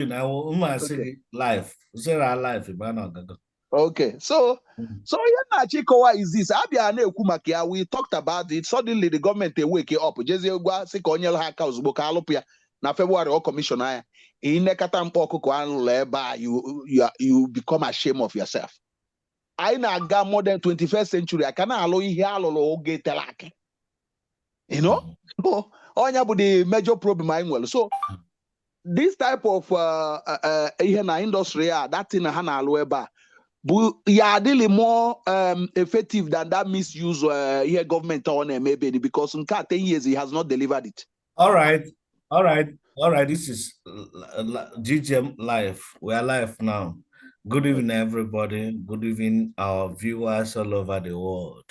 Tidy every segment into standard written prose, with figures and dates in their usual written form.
Okay. Life. Life. Okay. So is this? We talked about it. Suddenly the government they wake up. Na February or commission you become ashamed of yourself. I na ga more than 21st century. I cannot allow you here telake. You know? Onya bu the major problem I well. So this type of industry that thing ha na allow eba really more effective than that misuse here government on maybe because in 10 years he has not delivered it. All right. This is GGM Live. We are live now. Good evening, everybody. Good evening, our viewers all over the world.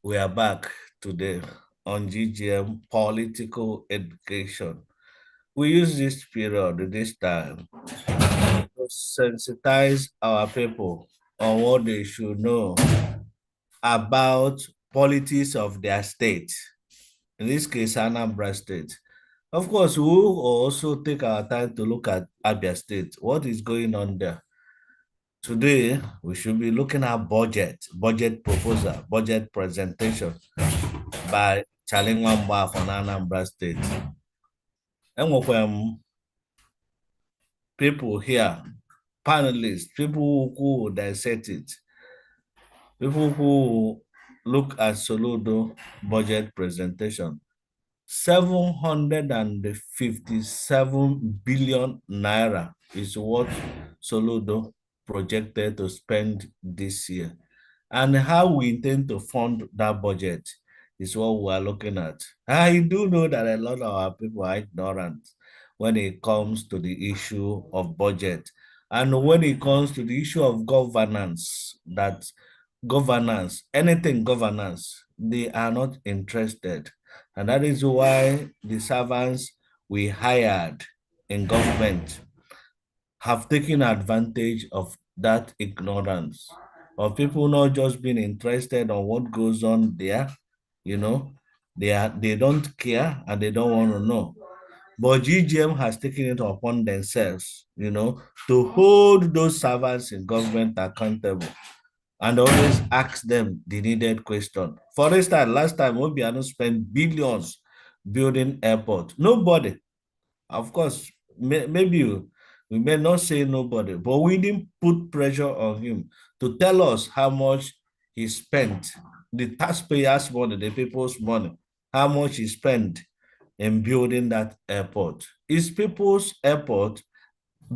We are back today on GGM Political Education. We use this period, this time, to sensitize our people on what they should know about politics of their state. In this case, Anambra State. Of course, we will also take our time to look at Abia State. What is going on there? Today, we should be looking at budget proposal, budget presentation by Chalingwamba from Anambra State. And people here, panelists, people who dissect it, people who look at SOLUDO budget presentation. 757 billion naira is what SOLUDO projected to spend this year. And how we intend to fund that budget is what we are looking at. I do know that a lot of our people are ignorant when it comes to the issue of budget. And when it comes to the issue of governance, anything governance, they are not interested. And that is why the servants we hired in government have taken advantage of that ignorance, of people not just being interested on what goes on there, they don't care and they don't want to know. But GGM has taken it upon themselves, to hold those servants in government accountable and always ask them the needed question. For instance, last time, Obiano spent billions building airport. Nobody, of course, maybe we may not say nobody, but we didn't put pressure on him to tell us how much he spent, the taxpayers' money, the people's money, how much he spent in building that airport. Is people's airport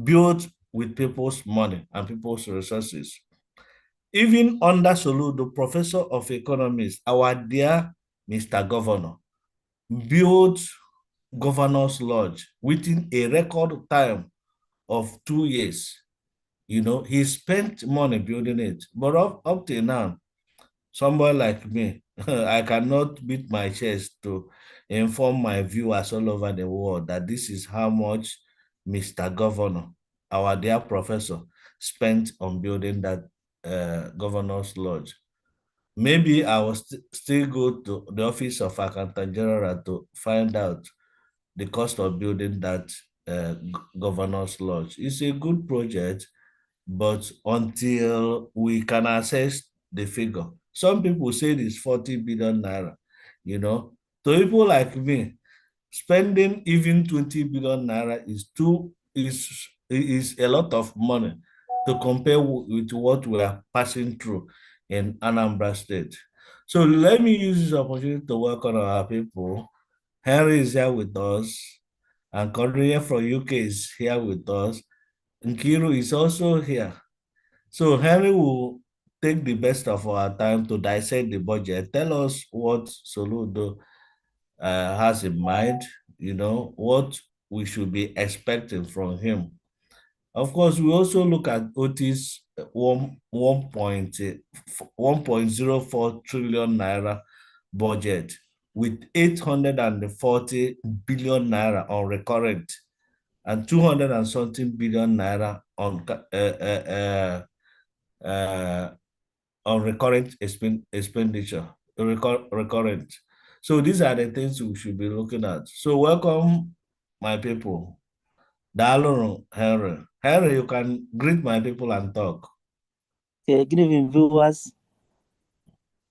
built with people's money and people's resources? Even under SOLUDO, professor of economics, our dear Mr. Governor, built Governor's Lodge within a record time of 2 years. He spent money building it, but up till now, somebody like me, I cannot beat my chest to inform my viewers all over the world that this is how much Mr. Governor, our dear professor, spent on building that Governor's Lodge. Maybe I will still go to the office of Accountant General to find out the cost of building that Governor's Lodge. It's a good project, but until we can assess the figure, some people say it's 40 billion naira. To people like me, spending even 20 billion naira is a lot of money to compare with what we are passing through in Anambra State. So let me use this opportunity to welcome our people. Henry is here with us, and Cornelia from UK is here with us. Nkiru is also here. So Henry will take the best of our time to dissect the budget. Tell us what SOLUDO has in mind, what we should be expecting from him. Of course, we also look at OTTI's 1.04 trillion naira budget with 840 billion naira on recurrent and 200 and something billion naira on recurrent expenditure, recurrent. So these are the things we should be looking at. So welcome, my people. Daloro, Henry. Henry, you can greet my people and talk. Okay, good evening, viewers.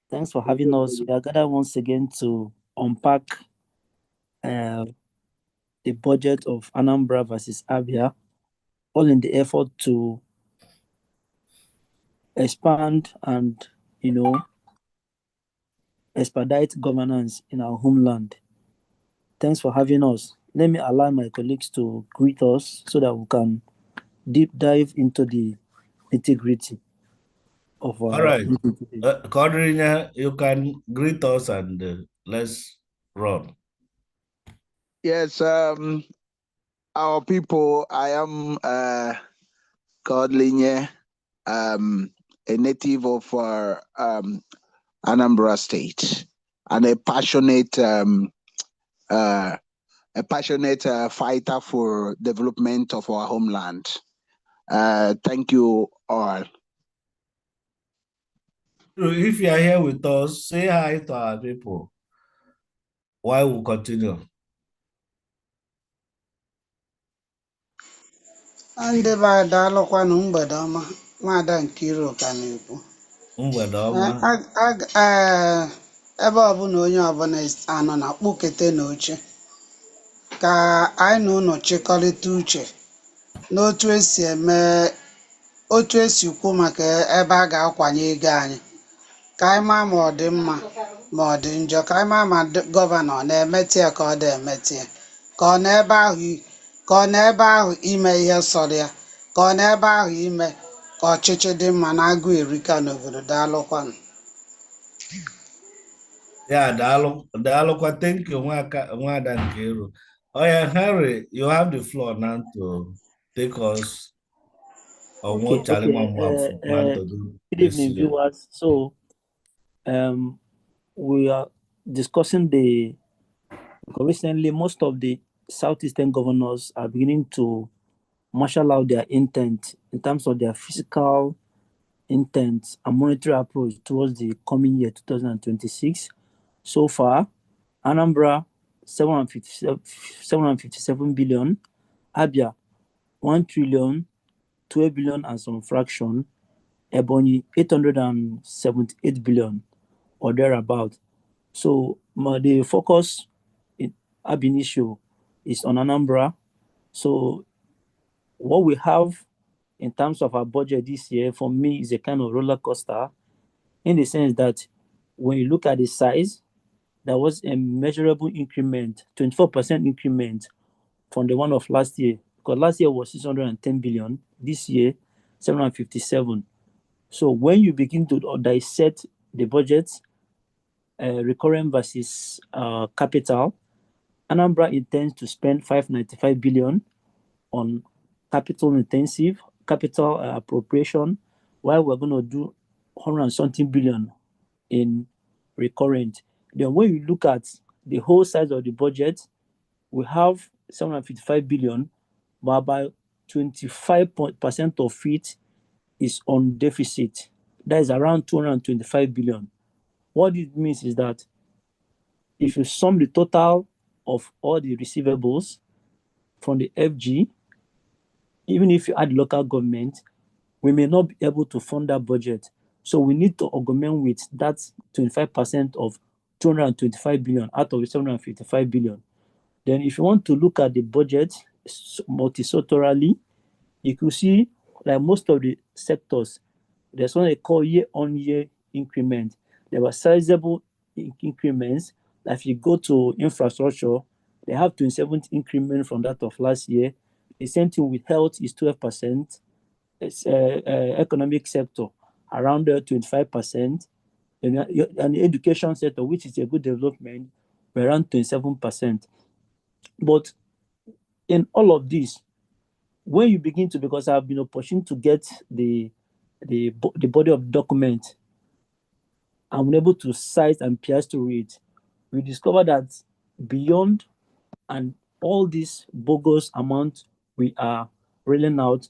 Thanks for having us. We are gathered once again to unpack the budget of Anambra versus Abia, all in the effort to expand and, expedite governance in our homeland. Thanks for having us. Let me allow my colleagues to greet us so that we can deep dive into the nitty-gritty of All our right. meeting today. Kodrinya, you can greet us and let's run. Yes, our people, I am Godlinye, a native of Anambra State, and a passionate fighter for development of our homeland. Thank you all. If you are here with us, say hi to our people. While we continue. Ndị be anyị daalụkwanụ mgbede ọma, Nwaada Nkiru ka na-ekwu. Mgbede ọma. Ebe ọbụla onye ọbụla anọ na kpụkete n'oche ka anyị na ụnụ chịkọrịta uche n'otu esi kwu maka ebe a ga-akwanye ego anyị, ka anyị maa ma ọ dị mma ma ọ dị njọ, ka anyị maa ma gọvanọ ọ na-emeti ya ka ọ dị emeti ya, ka ọ nọ ebe ahụ ime ihe sọrọ ya, ka ọ nọ ebe ahụ ime ka ọchịchị dị mma na agụ erika n'obodo. Daalụkwanụ. Yeah, Dalokwa, thank you, Nwaada Nkiru. Oh yeah, Henry, you have the floor now to take us on what Charlie Mamwa plan to do. Good evening, viewers. So, we are discussing recently most of the southeastern governors are beginning to marshal out their intent in terms of their fiscal intent and monetary approach towards the coming year 2026. So far, Anambra 757 billion, Abia 1 trillion 12 billion and some fraction, Ebonyi 878 billion or thereabout. So the focus in ab initio is on Anambra. So what we have in terms of our budget this year, for me, is a kind of roller coaster, in the sense that when you look at the size, there was a measurable increment, 24% increment from the one of last year, because last year was 610 billion, this year 757. So when you begin to dissect the budget, recurrent versus capital, Anambra intends to spend 595 billion on capital appropriation, while we're going to do 100-something billion in recurrent. Then when you look at the whole size of the budget, we have 755 billion, but about 25% of it is on deficit. That is around 225 billion. What it means is that if you sum the total of all the receivables from the FG, even if you add local government, we may not be able to fund that budget. So we need to augment with that 25% of 225 billion out of the 755 billion. Then if you want to look at the budget multisectorally, you could see like most of the sectors, there's what they call year-on-year increment. There were sizable increments. Like if you go to infrastructure, they have 27th increment from that of last year. The same thing with health is 12%. It's economic sector around 25%. And the education sector, which is a good development, we're around 27%. But in all of this, when you begin to, because I've been opportunity to get the body of document, I'm able to cite and pierce through it, we discover that beyond and all these bogus amounts we are rolling out,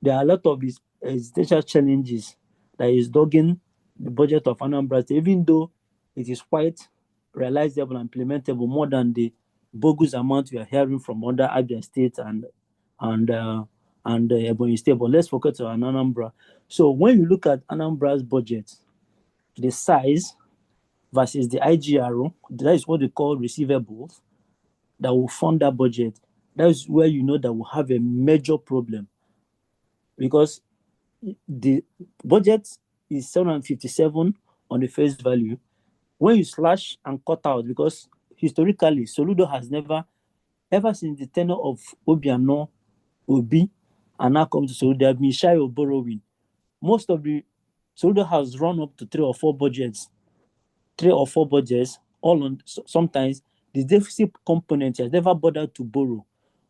there are a lot of these existential challenges that is dogging the budget of Anambra, even though it is quite realizable and implementable more than the bogus amount we are hearing from other Abia states and and Ebonyi State. But let's focus on Anambra. So when you look at Anambra's budget, the size versus the IGR, that is what they call receivables, that will fund that budget. That is where you know that we'll have a major problem, because the budget is 757 on the face value. When you slash and cut out, because historically SOLUDO has never, ever since the tenure of Obiano, Obi, and now come to SOLUDO, they have been shy of borrowing. Most of the SOLUDO has run up to 3 or 4 budgets, all on sometimes the deficit component has never bothered to borrow.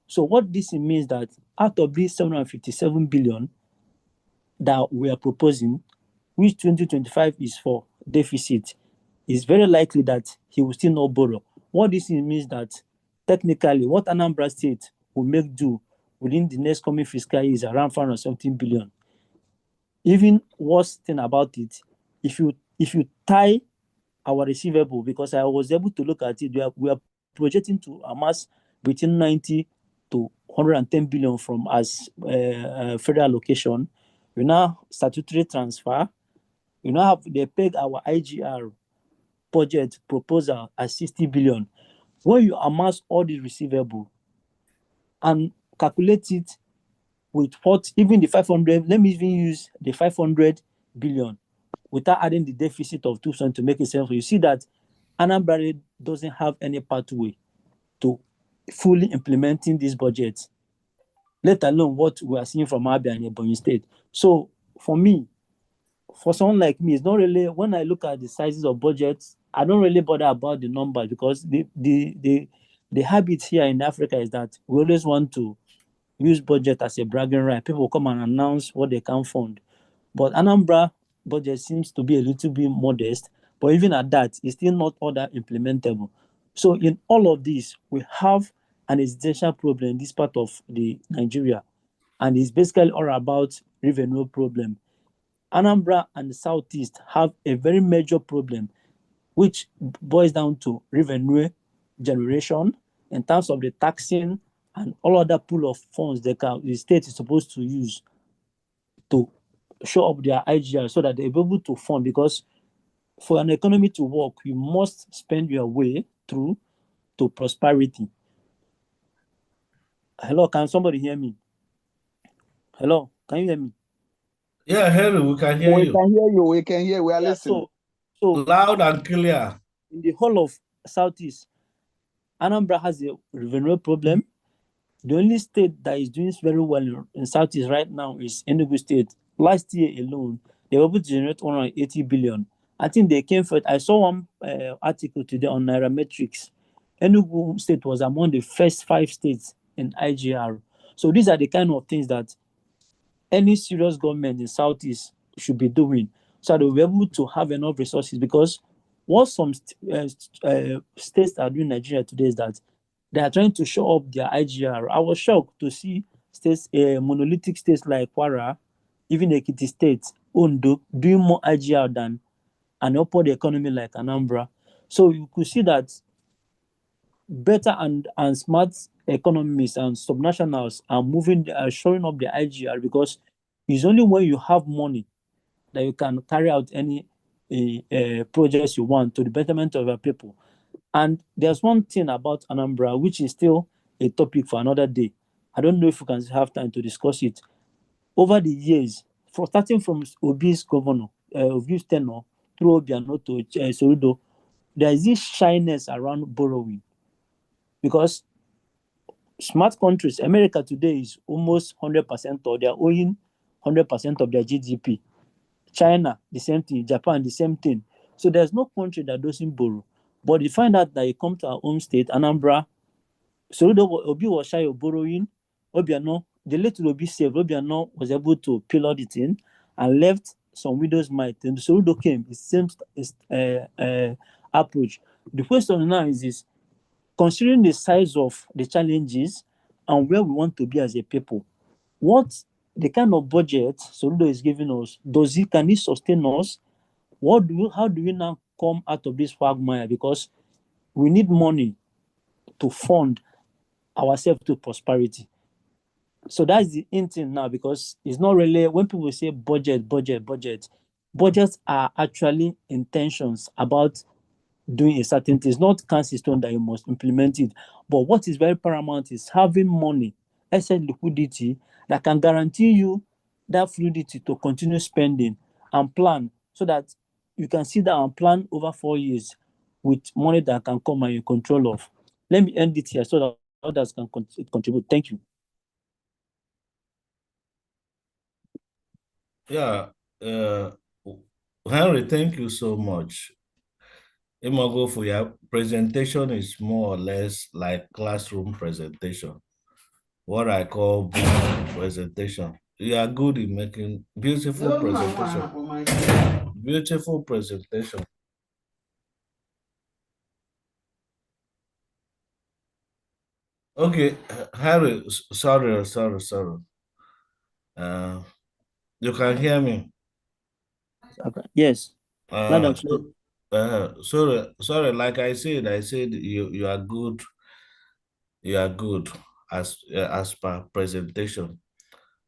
So what this means that out of these 757 billion that we are proposing, which 2025 is for deficit, it's very likely that he will still not borrow. What this means that technically what Anambra State will make do within the next coming fiscal year is around 517 billion. Even worse thing about it, if you tie our receivable, because I was able to look at it, we are projecting to amass between 90 to 110 billion from as federal allocation. We now statutory transfer. We now have, they peg our IGR budget proposal at 60 billion. When you amass all the receivable and calculate it with what, even the 500, let me even use the 500 billion without adding the deficit of 2% to make it simple, you see that Anambra doesn't have any pathway to fully implementing this budget, let alone what we are seeing from Abia and Ebonyi State. So for me, for someone like me, it's not really, when I look at the sizes of budgets, I don't really bother about the numbers, because the habit here in Africa is that we always want to use budget as a bragging right. People come and announce what they can fund. But Anambra budget seems to be a little bit modest, but even at that, it's still not all that implementable. So in all of this, we have an existential problem in this part of the Nigeria, and it's basically all about revenue problem. Anambra and the Southeast have a very major problem, which boils down to revenue generation in terms of the taxing and all other pool of funds that the state is supposed to use to show up their IGR so that they're able to fund, because for an economy to work, you must spend your way through to prosperity. Hello, can somebody hear me? Hello, can you hear me? Yeah, Henry, we can hear We you. can hear you. We can hear. We are listening. So Loud and clear. in the whole of Southeast, Anambra has a revenue problem. The only state that is doing very well in Southeast right now is Enugu State. Last year alone, they were able to generate 180 billion. I think they came first. I saw one article today on Naira Metrics. Enugu State was among the first 5 states in IGR. So these are the kind of things that any serious government in Southeast should be doing, so they'll be able to have enough resources. Because what some states are doing in Nigeria today is that they are trying to show up their IGR. I was shocked to see states, monolithic states like Kwara, even Ekiti State, Ondo, doing more IGR than an upward economy like Anambra. So you could see that better and smart economies and subnationals are moving, are showing up the IGR, because it's only when you have money that you can carry out any projects you want to the betterment of your people. And there's one thing about Anambra, which is still a topic for another day. I don't know if we can have time to discuss it. Over the years, starting from Obi's governor, Obi's tenure, through Obiano to SOLUDO, there is this shyness around borrowing. Because smart countries, America today is almost 100%, or they're owing 100% of their GDP. China, the same thing. Japan, the same thing. So there's no country that doesn't borrow. But you find out that you come to our home state, Anambra, SOLUDO, Obi was shy of borrowing. Obiano, the late Obi saved. Obiano was able to pilot it in and left some widows' mite. And SOLUDO came, the same approach. The question now is this: considering the size of the challenges and where we want to be as a people, what the kind of budget SOLUDO is giving us, can it sustain us? How do we now come out of this quagmire? Because we need money to fund ourselves to prosperity. So that's the in thing now, because it's not really, when people say budgets are actually intentions about doing a certain thing. It's not consistent that you must implement it. But what is very paramount is having money, asset liquidity, that can guarantee you that fluidity to continue spending and plan, so that you can sit down and plan over 4 years with money that can come and you control of. Let me end it here so that others can contribute. Thank you. Yeah, Henry, thank you so much. Imago, for your presentation is more or less like classroom presentation, what I call book presentation. You are good in making beautiful presentation. Beautiful presentation. Okay, Harry, sorry. Uh, you can hear me. Okay. Yes. Loud and clear. Sorry. Like I said you are good. You are good as per presentation.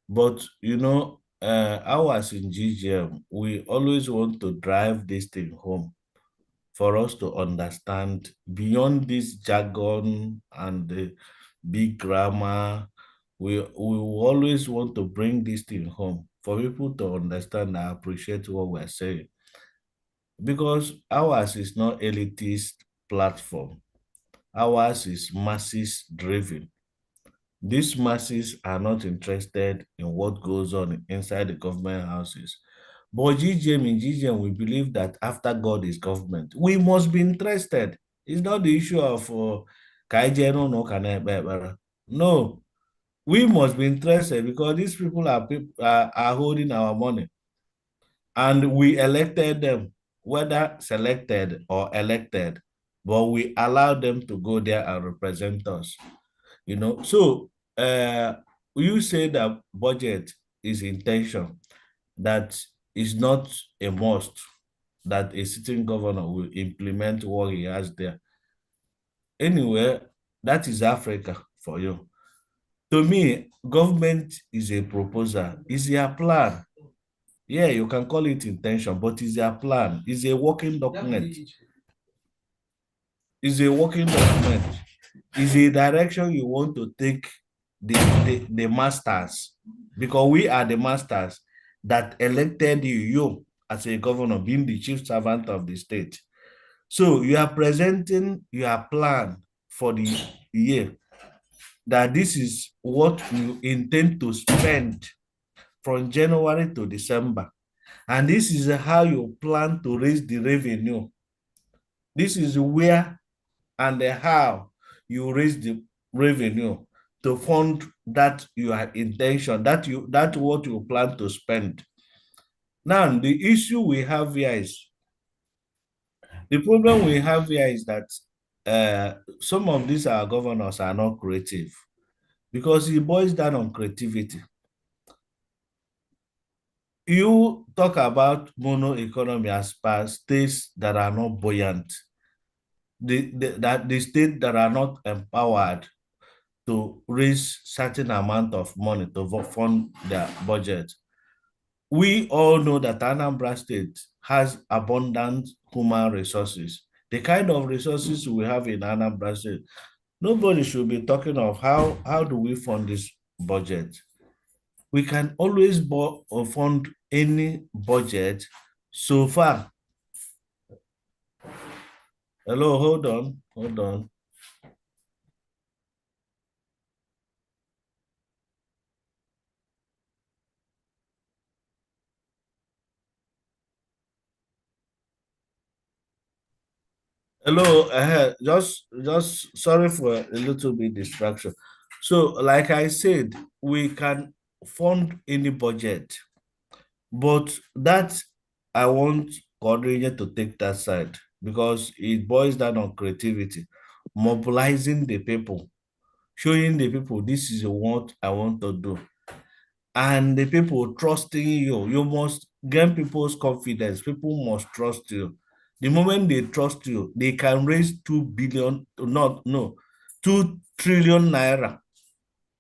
But you know, ours in GGM, we always want to drive this thing home for us to understand beyond this jargon and the big grammar. We always want to bring this thing home for people to understand and appreciate what we're saying. Because ours is not elitist platform. Ours is masses driven. These masses are not interested in what goes on inside the government houses. But in GGM, we believe that after God is government, we must be interested. It's not the issue of Kaijeno no Kanebebera. No, we must be interested because these people are holding our money. And we elected them, whether selected or elected, but we allowed them to go there and represent us. You know, so you say that budget is intention, that is not a must that a sitting governor will implement what he has there. Anyway, that is Africa for you. To me, government is a proposal, is their plan. Yeah, you can call it intention, but it's their plan. It's a working document. It's a working document. It's a direction you want to take the masters, because we are the masters that elected you as a governor, being the chief servant of the state. So you are presenting your plan for the year, that this is what you intend to spend from January to December. And this is how you plan to raise the revenue. This is where and how you raise the revenue to fund that your intention, that what you plan to spend. Now, the issue we have here is, the problem we have here is that some of these our governors are not creative, because it boils down on creativity. You talk about mono economy as per states that are not buoyant, the states that are not empowered to raise certain amount of money to fund their budget. We all know that Anambra State has abundant human resources. The kind of resources we have in Anambra State, nobody should be talking of how do we fund this budget. We can always fund any budget so far. Hello, hold on. Hello, just sorry for a little bit distraction. So, like I said, we can fund any budget, but that I want coordinator to take that side, because it boils down on creativity, mobilizing the people, showing the people this is what I want to do, and the people trusting you. You must gain people's confidence. People must trust you. The moment they trust you, they can raise 2 billion, not no, 2 trillion naira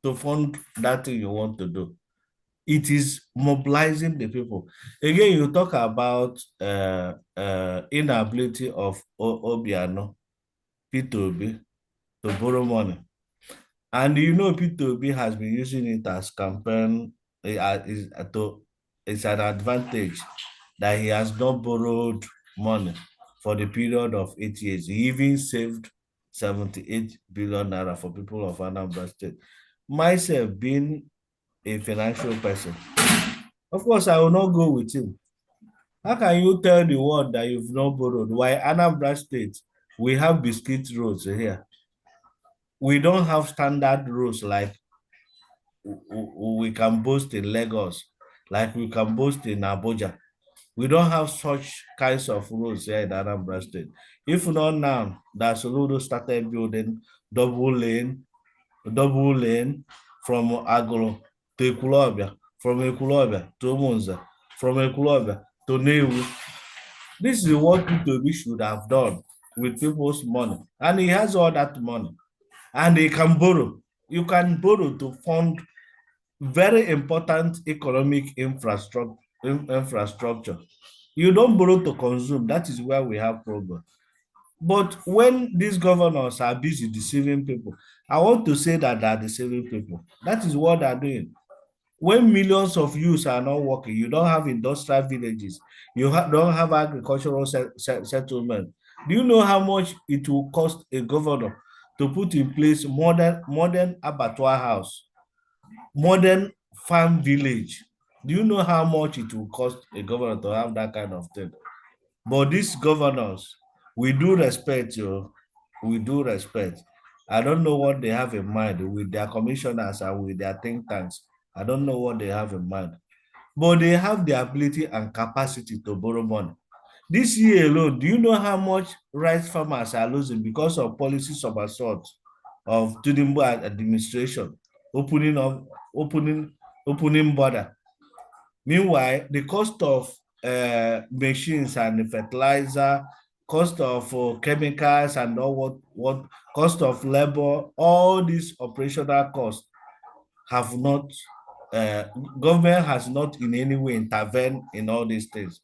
to fund that thing you want to do. It is mobilizing the people. Again, you talk about inability of Obiano, P2B, to borrow money. And you know, P2B has been using it as campaign, it's an advantage that he has not borrowed money for the period of 8 years. He even saved 78 billion naira for people of Anambra State. Myself being a financial person, of course, I will not go with him. How can you tell the world that you've not borrowed? Why Anambra State, we have biscuit roads here. We don't have standard roads like we can boast in Lagos, like we can boast in Abuja. We don't have such kinds of roads here in Anambra State. If not now, that SOLUDO started building double lane from Agro to Ekulobia, from Ekulobia to Monza, from Ekulobia to Newu. This is what P2B should have done with people's money. And he has all that money. And he can borrow. You can borrow to fund very important economic infrastructure. You don't borrow to consume. That is where we have problem. But when these governors are busy deceiving people, I want to say that they're deceiving people. That is what they're doing. When millions of youths are not working, you don't have industrial villages, you don't have agricultural settlement. Do you know how much it will cost a governor to put in place modern abattoir house, modern farm village? Do you know how much it will cost a governor to have that kind of thing? But these governors, we do respect you. We do respect. I don't know what they have in mind with their commissioners and with their think tanks. I don't know what they have in mind. But they have the ability and capacity to borrow money. This year alone, do you know how much rice farmers are losing because of policy somersault of Tinubu administration, opening border? Meanwhile, the cost of machines and fertilizer, cost of chemicals and all what cost of labor, all these operational costs have not, government has not in any way intervened in all these things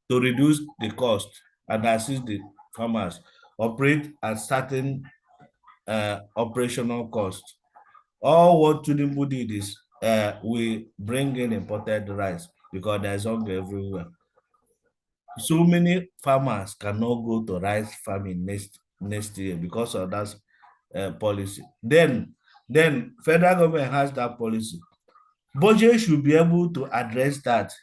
to reduce the cost and assist the farmers operate at certain operational costs. All what Tinubu did is we bring in imported rice because there's hunger everywhere. So many farmers cannot go to rice farming next year because of that policy. Then federal government has that policy. Budget should be able to address that.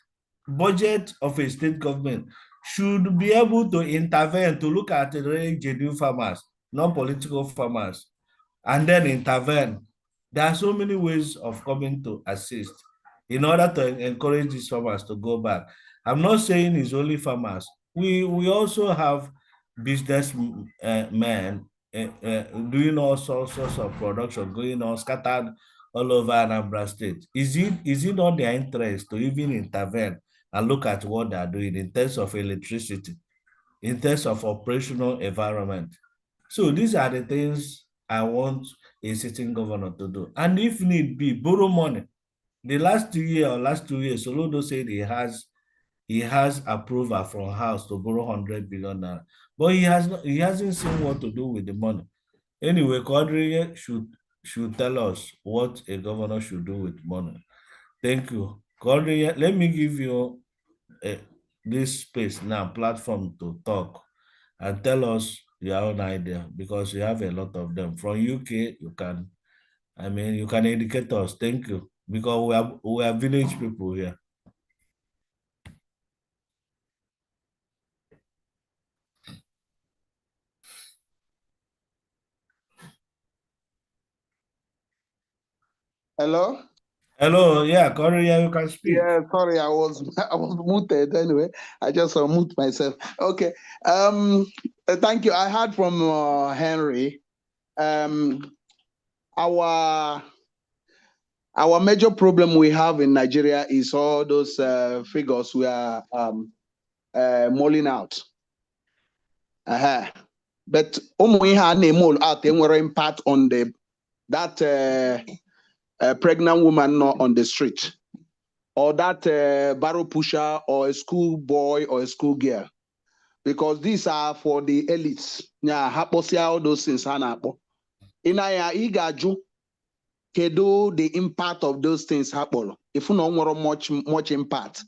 Budget of a state government should be able to intervene to look at the really genuine farmers, not political farmers, and then intervene. There are so many ways of coming to assist in order to encourage these farmers to go back. I'm not saying it's only farmers. We also have business men doing all sorts of production, going on scattered all over Anambra State. Is it not their interest to even intervene and look at what they are doing in terms of electricity, in terms of operational environment? So these are the things I want a sitting governor to do. And if need be, borrow money. The last 2 years, SOLUDO said he has approval from House to borrow 100 billion naira. But he hasn't seen what to do with the money. Anyway, Quadri should tell us what a governor should do with money. Thank you. Quadri, let me give you this space now, platform to talk and tell us your own idea because you have a lot of them. From UK, you can educate us. Thank you. Because we are village people here. Hello? Hello, yeah, Korea, you can speak. Yeah, sorry, I was muted anyway. I just mute myself. Okay. Thank you. I heard from Henry. Our major problem we have in Nigeria is all those figures we are mulling out. But we have a impact on the that pregnant woman not on the street, or that barrel pusher, or a school boy or a school girl, because these are for the elites. Yeah, haposia all those things. Hanapo. Inaya igaju kedo the impact of those things happen. If you know more much impact.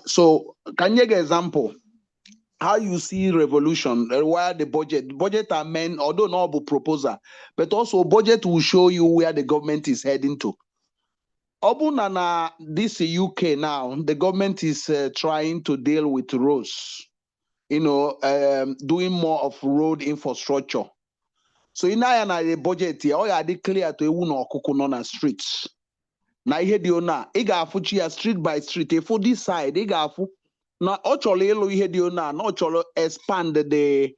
So can you give an example? How you see revolution, where the budget are meant, although not a proposal, but also budget will show you where the government is heading to. Obunana, this UK now, the government is trying to deal with roads, doing more of road infrastructure. So in the budget here, all you declare to no kukuno streets. Na ihe di ona, iga afuchi ya street by street. If this side, iga afu na ocholo elo ihe di ona, na ocholo expand the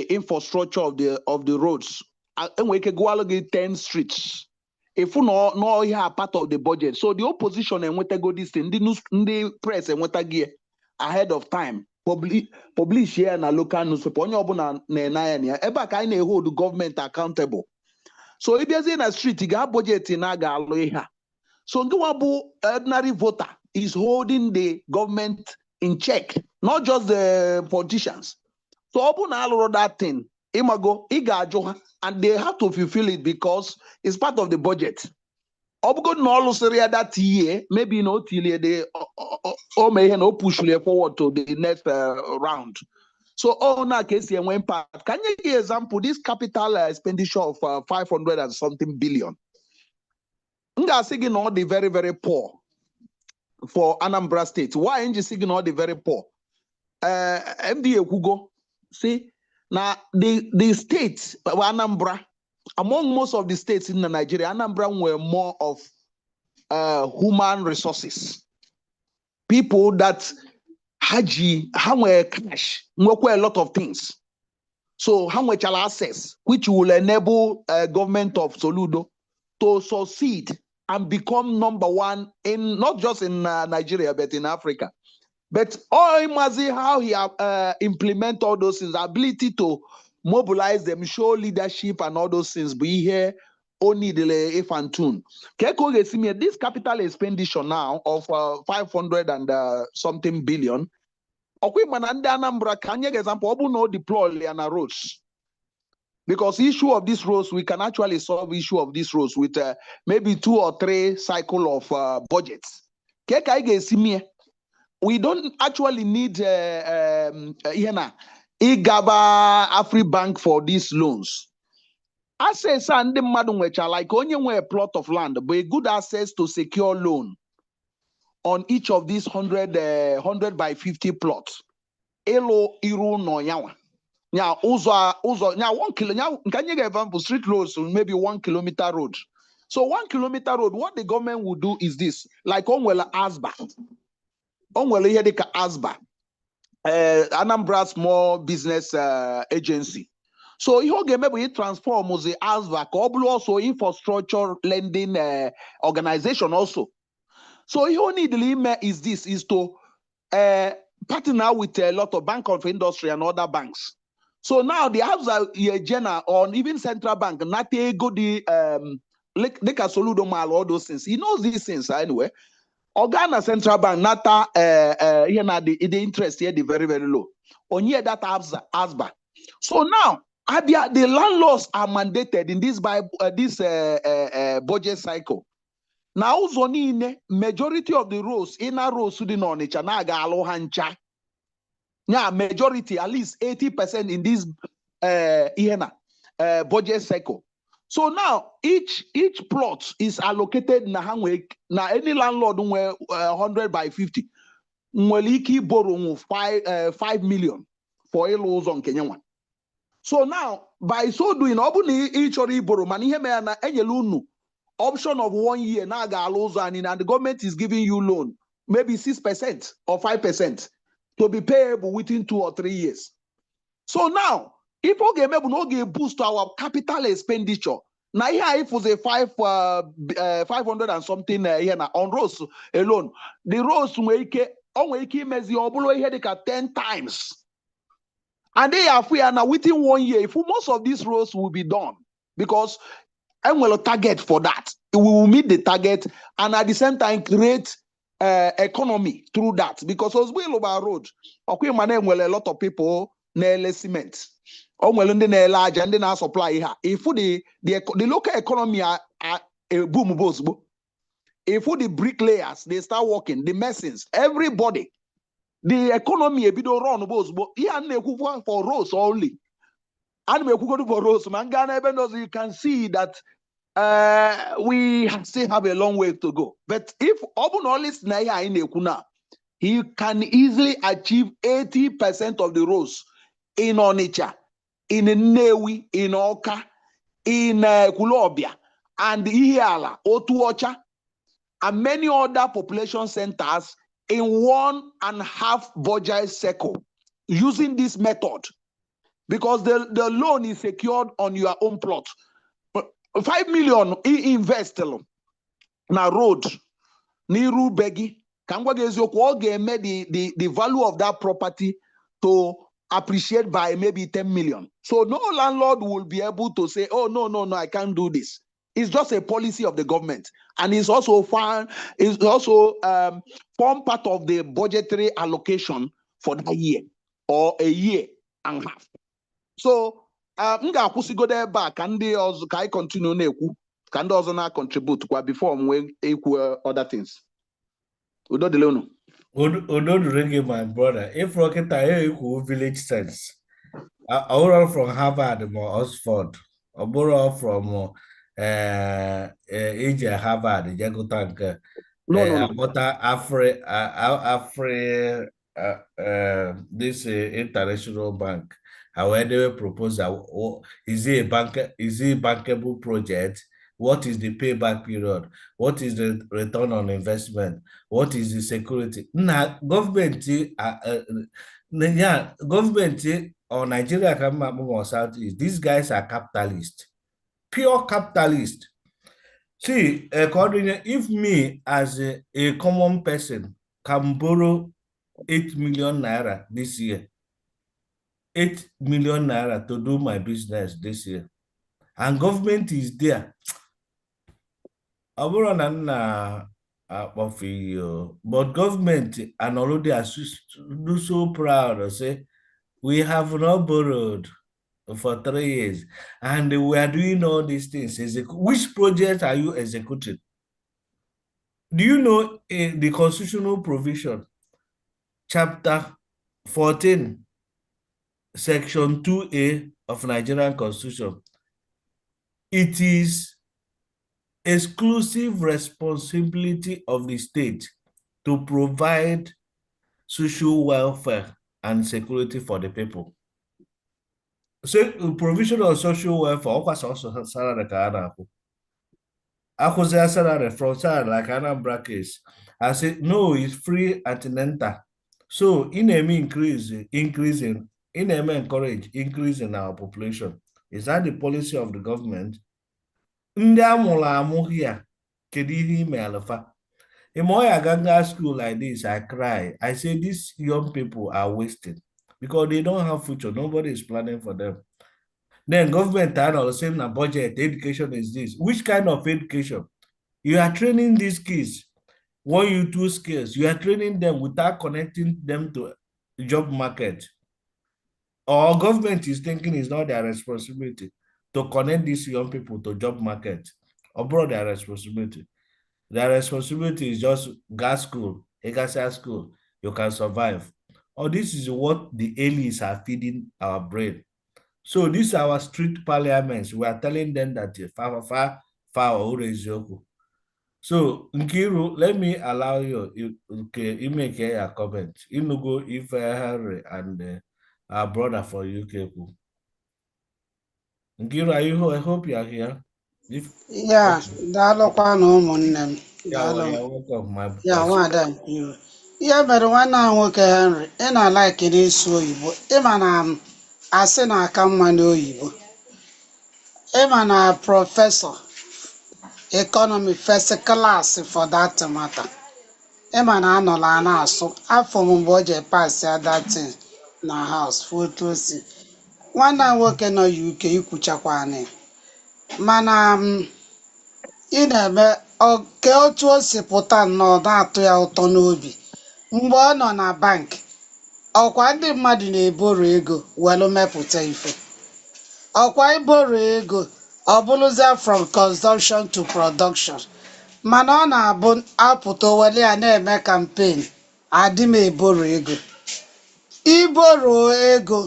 infrastructure of the roads. And we can go along 10 streets. If you no here part of the budget. So the opposition and what go this thing, the press and what gear ahead of time. Publish here na local newspaper. Onye obuna na ya eba ka na hold the government accountable. So if there's in a street, you got budget in aga aloha. So Ngiwabu ordinary voter is holding the government in check, not just the politicians. So open all of that thing, imago, igajo, and they have to fulfill it because it's part of the budget. Obugo no seria that year, maybe no till they or may no push forward to the next round. So all na case here went part. Can you give example? This capital expenditure of 500 and something billion. Nga sigin all the very, very poor for Anambra State. Why ain't you sigin all the very poor? MDA Hugo, see, now the states, Anambra, among most of the states in Nigeria, Anambra were more of human resources. People that haji, how cash, work a lot of things. So how much access, which will enable government of Soludo to succeed and become number one in not just in Nigeria but in Africa. But Mazi, how he implement all those things, ability to mobilize them, show leadership and all those things. Be here only the if and tune. This capital expenditure now of 500 and something billion. Okay, mananda Anambra, can you example? Obu no deploy on roads. Because issue of these roads, we can actually solve issue of these roads with maybe 2 or 3 cycle of budgets. We don't actually need IGABA AfriBank for these loans. I say, Sunday madam, which are like only a plot of land, but a good access to secure loan on each of these 100 by 50 plots. Elo iru no yawa. Now, now 1 kilo. Now, can you give example? Street roads, maybe 1 kilometer road. So 1 kilometer road, what the government will do is this, like Onwela Asba. Onwela Yedeka Asba, Anambra Small Business Agency. So you maybe transform the Asba, also infrastructure lending organization also. So you need the limit is this, is to partner with a lot of Bank of Industry and other banks. So now the apps are general or even central bank, not go the like a SOLUDO mal, all those things. He knows these things anyway. Organa central bank, nata the interest here the very, very low. On here that ASBA. So now the landlords are mandated in this budget cycle. Now zoni majority of the roads, inner roads sudin on each anaga alohancha. Yeah, majority, at least 80% in this budget cycle. So now each plot is allocated na any landlord 100 by 50. Mweliki borrow 5 million for a loans on Kenya one. So now by so doing, obuni each or borrow money na enyelunu option of 1 year na ga and the government is giving you loan maybe 6% or 5%. To be payable within 2 or 3 years. So now, if we get boost to our capital expenditure, now here if was a 500 and something here on roads alone, the roads we 10 times. And they are free now within 1 year. If most of these roads will be done, because And will target for that. We will meet the target and at the same time create economy through that. Because as well over road, okay, man, well, a lot of people nail cement. Or well, they large and then I supply here. If the local economy are boom boss. If the bricklayers they start working, the masons, everybody, the economy a bit run boss. But here for roads only. And we go for roads, man. You can see that we still have a long way to go. But if Obun Olis Naya in Ekuna, he can easily achieve 80% of the roads in Onitsha, in Newi, in Oka, in Kulobia, and Ihiala, Otuocha, and many other population centers in 1.5 budget cycle using this method. Because the loan is secured on your own plot. 5 million invest na road n'iru begi ka ngwa eziokwu ọ ga-eme the value of that property to appreciate by maybe 10 million. So no landlord will be able to say, oh no, I can't do this. It's just a policy of the government, and it's also form part of the budgetary allocation for that year or a year and a half. So m ga-akwụsịgo ebe a ka ndị ọzọ ka anyị continue na-ekwu ka ndị ọzọ na-contribute kwa before m wee ekwu other things. Udo dịle unu. Udo dịrị gị, my brother. If Rokita ekwu village sense, I from Harvard or Oxford, or from Harvard, Jagotank, this international bank. However, propose is it a bankable project? What is the payback period? What is the return on investment? What is the security? Now, government, government or Nigeria come or Southeast, these guys are capitalists, pure capitalists. See, according if me as a common person can borrow 8 million naira this year, 8 million naira to do my business this year, and government is there. But government and already are so proud to say we have not borrowed for 3 years and we are doing all these things. Which project are you executing? Do you know the constitutional provision, chapter 14, section 2A of Nigerian Constitution? It is exclusive responsibility of the state to provide social welfare and security for the people. So provision of social welfare, also salary salary from salary like Anambra case. I said no, it's free antenatal. So in a increasing, in a encourage increasing our population. Is that the policy of the government? Ndị amụrụ amụ here, kedu ihe ime alfa? Imoya Ganga school like this, I cry. I say these young people are wasted because they don't have future. Nobody is planning for them. Then government and all saying a budget, education is this. Which kind of education? You are training these kids, 1 U 2 skills. You are training them without connecting them to the job market. Or government is thinking it's not their responsibility to connect these young people to job market. Abroad, their responsibility. Their responsibility is just gas school, Egasa school, you can survive. Or this is what the aliens are feeding our brain. So these are our street parliaments. We are telling them that far. So Nkiru, let me allow you make a comment. Inugo if Harry and our brother for UK. Nkiru, I hope you are here. Yeah, daalụkwa na ụmụnne m. Yeah, nwada Nkiru. Ihe mere nwanne ahụ nwoke Henry, ị na-alaiki n'isi oyibo, ịma na asị na-aka mma n'oyibo. Ịma na prọfesọ economy first class for that matter. Ịma na anọla na-asụ afọ m mgbe o je pass ya that thing na house foto si. Nwanne ahụ nwoke nọ UK ikwuchakwa anyị. Mana ị na-eme ke otu o si pụta nnọọ na-atụ ya ụtọ n'obi mgbe ọ nọ na bank ọkwa ndị mmadụ na-eboro ego welu mepụta ife ọkwa iboro ego ọ bụrụzia from consumption to production mana ọ na-abụ apụta wele ya na-eme campaign adị m eboro ego iboro ego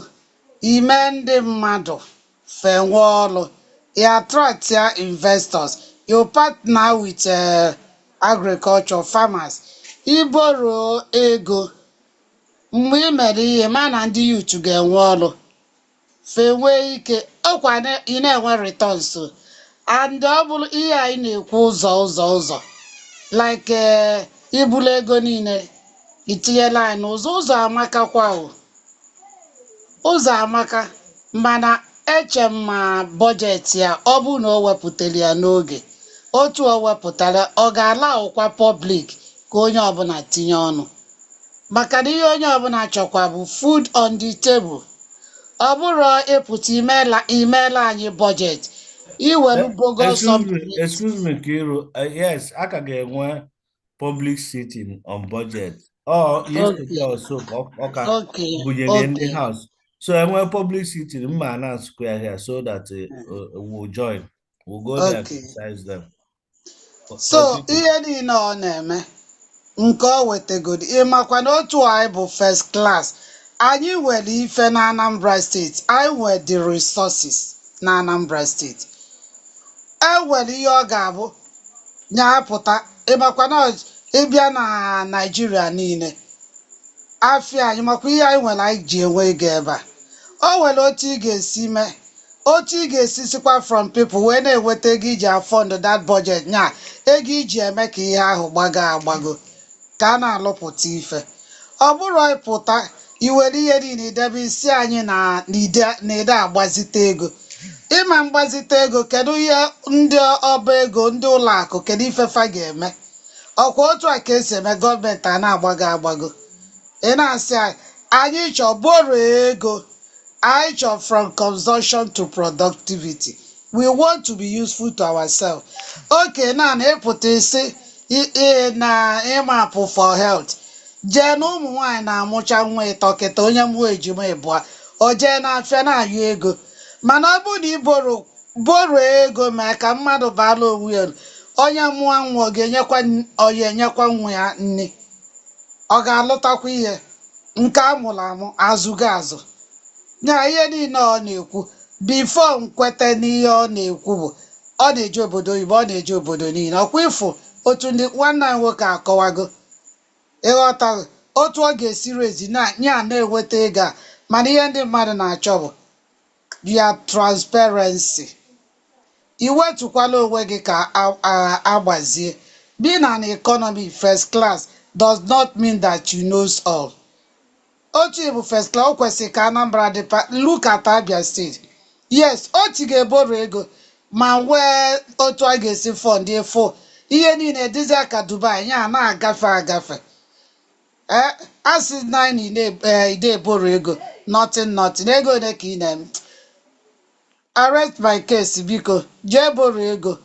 ime ndị mmadụ fenwe ọrụ ya attract ya investors you partner with agriculture farmers iboro ego mgbe ị mere ihe ma na ndị youth ga-enwe ọrụ fenwe ike ọkwa ị na-enwe returns and ọ bụrụ ihe anyị na-ekwu ụzọ like ibulu ego niile itinyela anyị ụzọ amakakwa ụzọ amaka mana eche m ma bọjetị ya ọ bụ na o wepụtara ya n'oge otu o wepụtara ọ ga-ala ụkwa pọblik ka onye ọbụla tinye ọnụ maka na ihe onye ọbụla chọkwa bụ food on the table ọ bụrụ ịpụta imeela anyị bọjetị iwelu bogus excuse me Kiru, yes aka ga-enwe public sitting on budget yesterday also ọka bunyere ndị house so enwe public sitting mma announce square here so that we'll join, we'll go there and criticize them. So ihe niile ọ na-eme nke o wetegodi ịmakwa na otu anyị bụ first class anyị nwere ife na Anambra steeti anyị nwere the resources na Anambra steeti enwere ihe ọ ga-abụ nyapụta ịmakwa na ịbịa na Naịjirịa niile afịa anyị makwa ihe anyị nwere anyị ji enwe ego ebe a o nwere otu ị ga-esi mee otu ị ga-esi sikwa from people wee na-enweta ego iji afọndụ that budget nya ego iji eme ka ihe ahụ agbago ka a na-alụpụta ife ọ bụrụ ịpụta iwere ihe niile idebe isi anyị na ide agbazite ego ịma mgbazite ego kedu ihe ndị ọba ego ndị ụlọ akụ kedu ifefa ga-eme ọkwa otu a ka esi eme gọọmenti a na-agbago ị na-asị anyị chọọ boro ego anyị chọọ from consumption to productivity we want to be useful to ourselves okay na ịpụta isi na ịmapụ for health jee na ụmụ nwaanyị na-amụcha nwa ịtọ kịta onye mụọ ejima ịbụa o jee n'afịa na-ayọ ego mana ọ bụrụ na iboro ego mee ka mmadụ baala onwe ya onye mụọ nwa ọ ga-enyekwa nwa ya nne ọ ga-alụtakwa ihe nke amụrụ amụ azụgo azụ nya ihe niile ọ na-ekwu bifo nkweta n'ihe ọ na-ekwu bụ ọ na-eje obodo oyibo ọ na-eje obodo niile ọkwa ịfụ otu ndị nwanne anyị nwoke akọwago ịghọtaghị otu ọ ga-esi rezi nya na-enweta ego a mana ihe ndị mmadụ na-achọ bụ ya transparency iwetukwala onwe gị ka agbazie being an economy first class does not mean that you knows all otu ịbụ first class o kwesịrị ka Anambra dị look at Abia State yes otu ga-eboro ego ma nwee otu a ga-esi fọnd efo ihe niile dịzịa ka Dubai ya na-agafe a sị na ide eboro ego nothing ego ole ka ị na-eme arrest my case biko jee boro ego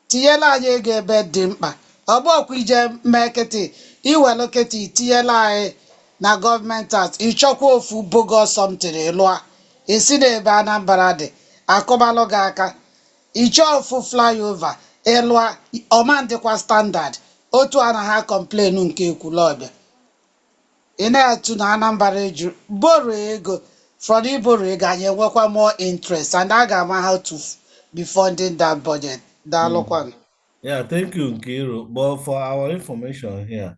tinyela anyị ego ebe dị mkpa ọ bụ ọkwa ije mee kịtị iwelu kịtị tinyela anyị na gọọmenti at ịchọkwa ofu bogus something ịlụa esi n'ebe Anambra dị akụbalụ gị aka ịchọ ofu flyover ịlụa ọma dịkwa standard otu anaghị complain nke Ekwulọbịa ị na-etu na Anambra eju boro ego from iboro ego anyị enwekwa more interest and a ga-ama how to be funding that budget. Yeah, thank you, Nkiru. But for our information here,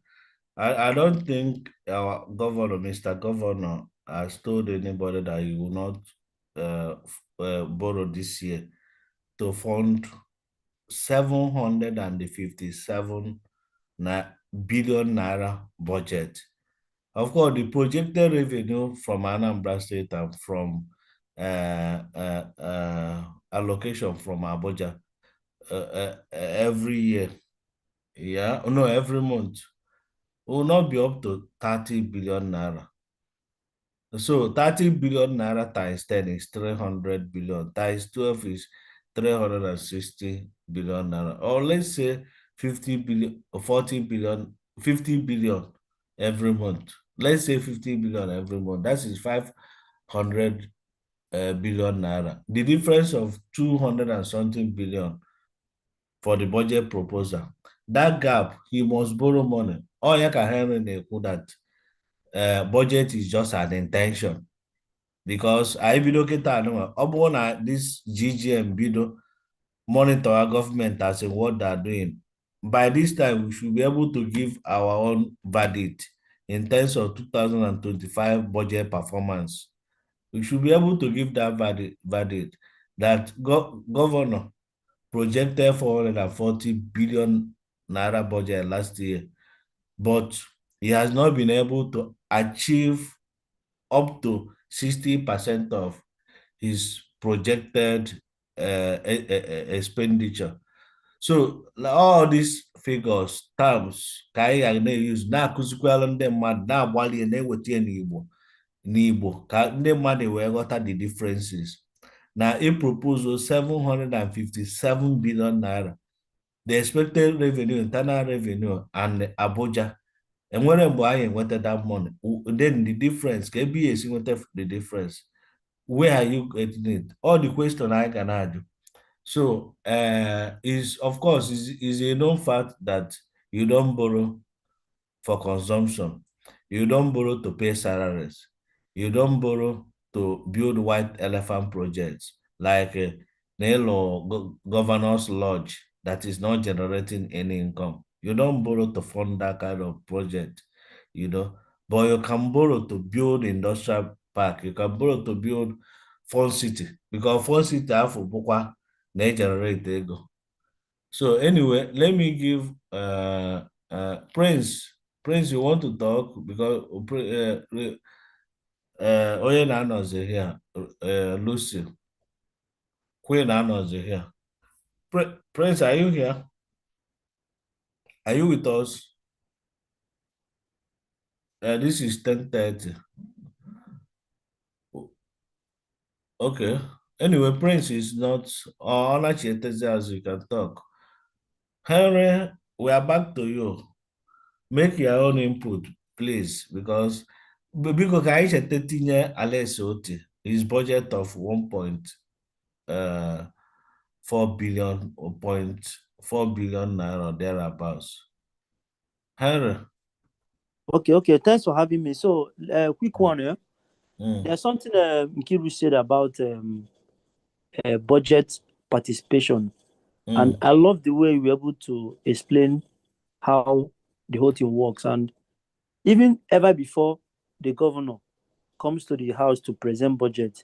I don't think our governor, Mr. Governor, has told anybody that he will not borrow this year to fund 757 billion naira budget. Of course, the projected revenue from Anambra State and from allocation from Abuja every year, every month, will not be up to 30 billion naira. So 30 billion naira times 10 is 300 billion, times 12 is 360 billion naira, or let's say 50 billion or 40 billion, 50 billion every month. Let's say 50 billion every month. That is 500 billion naira. The difference of 200 and something billion for the budget proposal. That gap, he must borrow money. All you can hear that budget is just an intention. Because I be looking at this GGM bido monitor our government as in what they're doing. By this time, we should be able to give our own verdict in terms of 2025 budget performance. We should be able to give that verdict that governor projected 440 billion naira budget last year, but he has not been able to achieve up to 60% of his projected expenditure. So all these figures, terms, ka anyị ga na-use na-akụzikwala ndị mmadụ na-agbalị na-eweta ya n'Igbo ka ndị mmadụ wee ghọta the differences. Now, a proposal 757 billion naira. The expected revenue, internal revenue, and Abuja. And when I wanted that money, then the difference, KBS wanted the difference. Where are you getting it? All the question I can add. So, is of course is a known fact that you don't borrow for consumption. You don't borrow to pay salaries. You don't borrow to build white elephant projects like Nelo Governor's Lodge that is not generating any income. You don't borrow to fund that kind of project, but you can borrow to build industrial park. You can borrow to build Fun City because Fun City have Bukwa they generate ego. So anyway, let me give Prince. Prince, you want to talk because Oye Nano's here, Lucy, Queen Nano's here. Prince, are you here? Are you with us? This is 10:30. Okay. Anyway, Prince is not on as you can talk. Henry, we are back to you. Make your own input, please, because Aisha tinye Alex OTTI his budget of 1.4 billion or 0.4 billion naira thereabouts. Henry. Okay. Thanks for having me. So, quick one. There's something Nkiru said about budget participation, and I love the way we were able to explain how the whole thing works. And even ever before the governor comes to the house to present budget,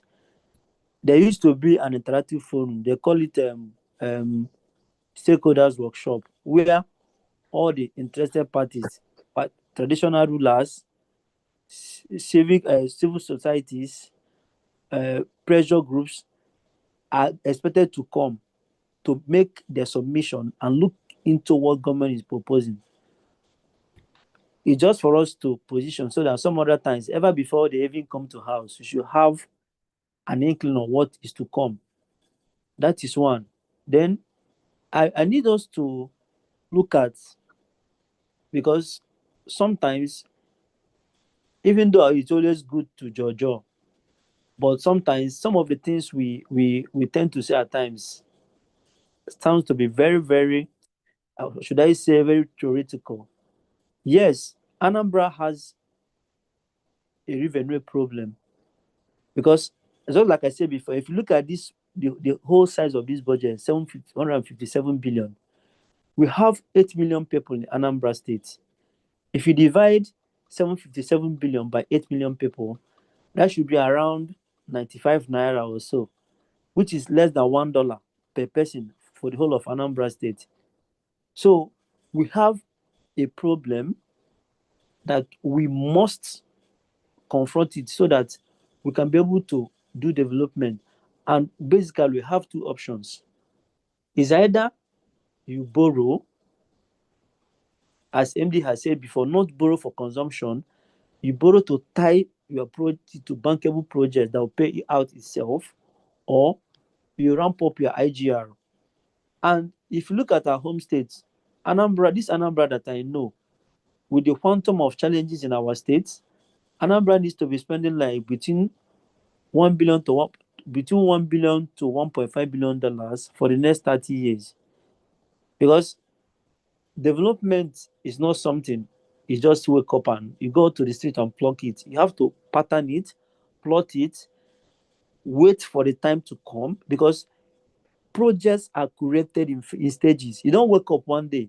there used to be an interactive forum. They call it stakeholders workshop, where all the interested parties, traditional rulers, civil societies, pressure groups are expected to come to make their submission and look into what government is proposing. It's just for us to position so that some other times, ever before they even come to house, we should have an inkling on what is to come. That is one. Then I need us to look at, because sometimes, even though it's always good to judge, but sometimes some of the things we tend to say at times sounds to be very, very, should I say, very theoretical. Yes, Anambra has a revenue problem because, just like I said before, if you look at this, the whole size of this budget, 157 billion, we have 8 million people in Anambra State. If you divide 757 billion by 8 million people, that should be around 95 naira or so, which is less than $1 per person for the whole of Anambra State. So we have a problem that we must confront it so that we can be able to do development. And basically, we have two options. It's either you borrow, as MD has said before, not borrow for consumption. You borrow to tie your project to bankable projects that will pay it out itself, or you ramp up your IGR. And if you look at our home states, Anambra, this Anambra that I know, with the quantum of challenges in our states, Anambra needs to be spending like between 1 billion to between 1 billion to 1.5 billion dollars for the next 30 years. Because development is not something you just wake up and you go to the street and pluck it. You have to pattern it, plot it, wait for the time to come, because projects are created in stages. You don't wake up one day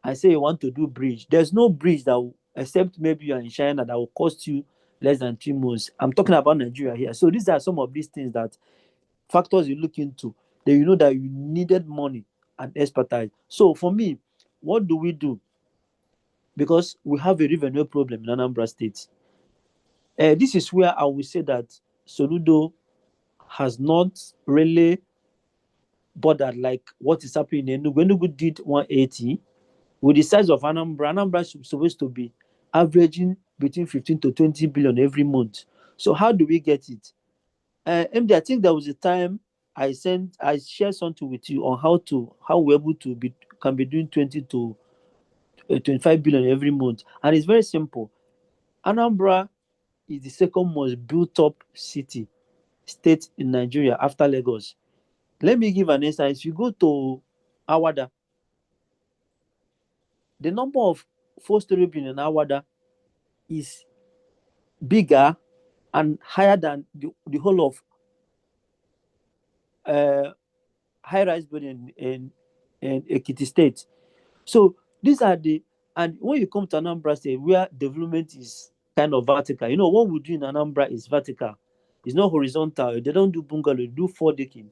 and say you want to do bridge. There's no bridge that will, except maybe you're in China, that will cost you less than 3 months. I'm talking about Nigeria here. So these are some of these things, that factors you look into, then you know that you needed money and expertise. So for me, what do we do? Because we have a revenue problem in Anambra State. This is where I will say that SOLUDO has not really bothered like what is happening in Enugu. Enugu did 180. With the size of Anambra, Anambra is supposed to be averaging between 15 to 20 billion every month. So how do we get it? MD, I think there was a time I shared something with you on how we're able to can be doing 20 to 25 billion every month. And it's very simple. Anambra is the second most built up state in Nigeria after Lagos. Let me give an insight. If you go to Awada, the number of 4-story buildings in Awada is bigger and higher than the whole of high-rise building in Ekiti State. So these are and when you come to Anambra State, where development is kind of vertical, what we do in Anambra is vertical. It's not horizontal. They don't do bungalow, they do 4-decking.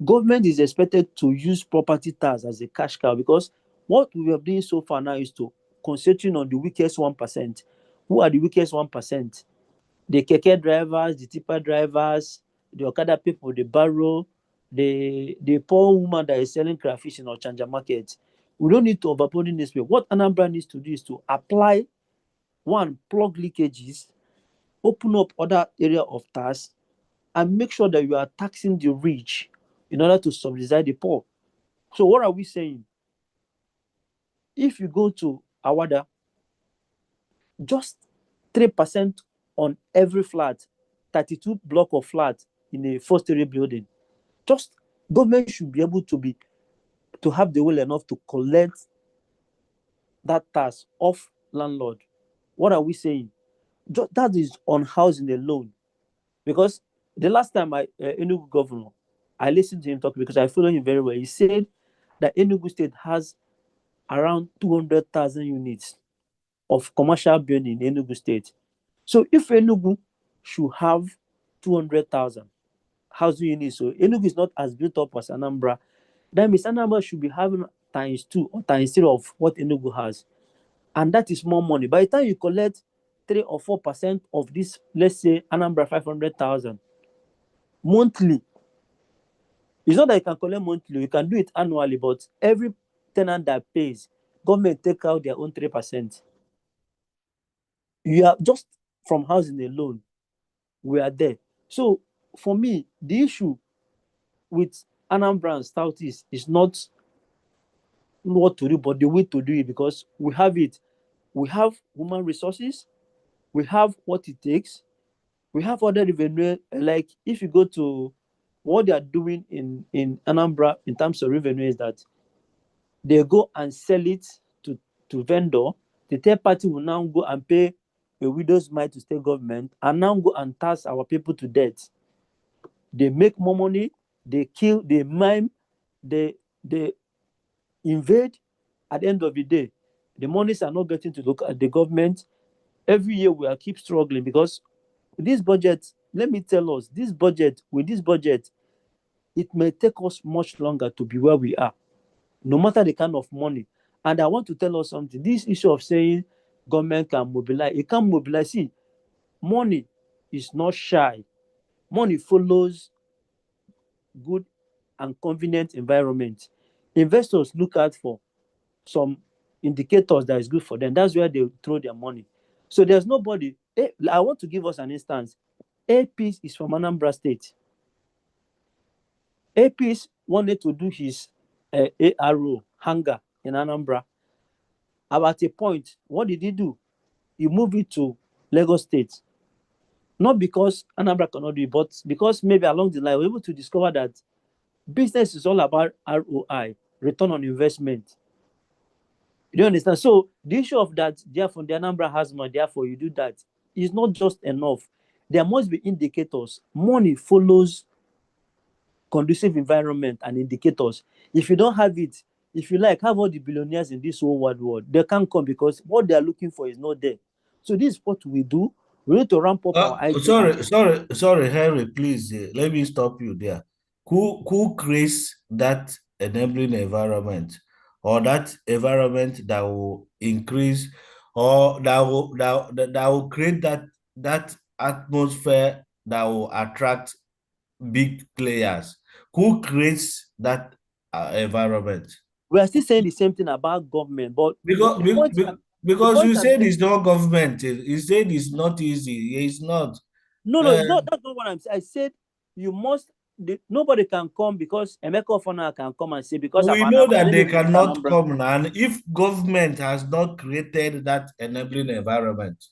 Government is expected to use property tax as a cash cow, because what we are doing so far now is to concentrating on the weakest 1%. Who are the weakest 1%? The keke drivers, the tipper drivers, the Okada people, the barrow, the poor woman that is selling crayfish in Ochanja market. We don't need to overburden this way. What Anambra needs to do is to apply, one, plug leakages, open up other area of tax, and make sure that you are taxing the rich in order to subsidize the poor. So what are we saying? If you go to Awada, just 3% on every flat, 32 block of flat in a 4-story building. Just government should be able to have the will enough to collect that tax off landlord. What are we saying? That is on housing alone. Because the last time Enugu governor, I listened to him talk because I follow him very well. He said that Enugu State has around 200,000 units of commercial building in Enugu State. So if Enugu should have 200,000 housing units, so Enugu is not as built up as Anambra, that means Anambra should be having ×2 or ×3 of what Enugu has. And that is more money. By the time you collect 3 or 4% of this, let's say Anambra 500,000 monthly, it's not that you can collect monthly, you can do it annually, but every tenant that pays, government take out their own 3%. You are just from housing alone, we are there. So for me, the issue with Anambra and Southeast is not what to do, but the way to do it, because we have it. We have human resources, we have what it takes, we have other revenue. Like if you go to what they are doing in Anambra in terms of revenue, is that they go and sell it to vendor. The third party will now go and pay a widow's mite to state government and now go and tax our people to death. They make more money, they kill, they mime, they invade. At the end of the day, the monies are not getting to look at the government. Every year we are keep struggling because this budget, let me tell us, with this budget, it may take us much longer to be where we are, no matter the kind of money. And I want to tell us something. This issue of saying government can mobilize, it can mobilize. See, money is not shy. Money follows good and convenient environment. Investors look out for some indicators that is good for them. That's where they throw their money. So there's nobody. I want to give us an instance. APs is from Anambra State. APs wanted to do his ARO hangar in Anambra. About a point, what did he do? He moved it to Lagos State. Not because Anambra cannot do it, but because maybe along the line we're able to discover that business is all about ROI, return on investment. You understand? So the issue of that, therefore, the Anambra has money, therefore you do that, is not just enough. There must be indicators. Money follows conducive environment and indicators. If you don't have it, if you like, have all the billionaires in this whole wide world, they can't come because what they are looking for is not there. So this is what we do. We need to ramp up our IGR. Sorry, Henry, please, let me stop you there. Who creates that enabling environment, or that environment that will increase, or that will create that atmosphere that will attract big players? Who creates that environment? We are still saying the same thing about government, but Because, the point the because point you I'm said making, it's not government. You said it's not easy. It's not. no, Uh, it's not. That's not what I'm saying. I said you must. Nobody can come because Emeka Ofana can come and say because of we know Anambra. that Let me they visit cannot Anambra. come now. And if government has not created that enabling environment,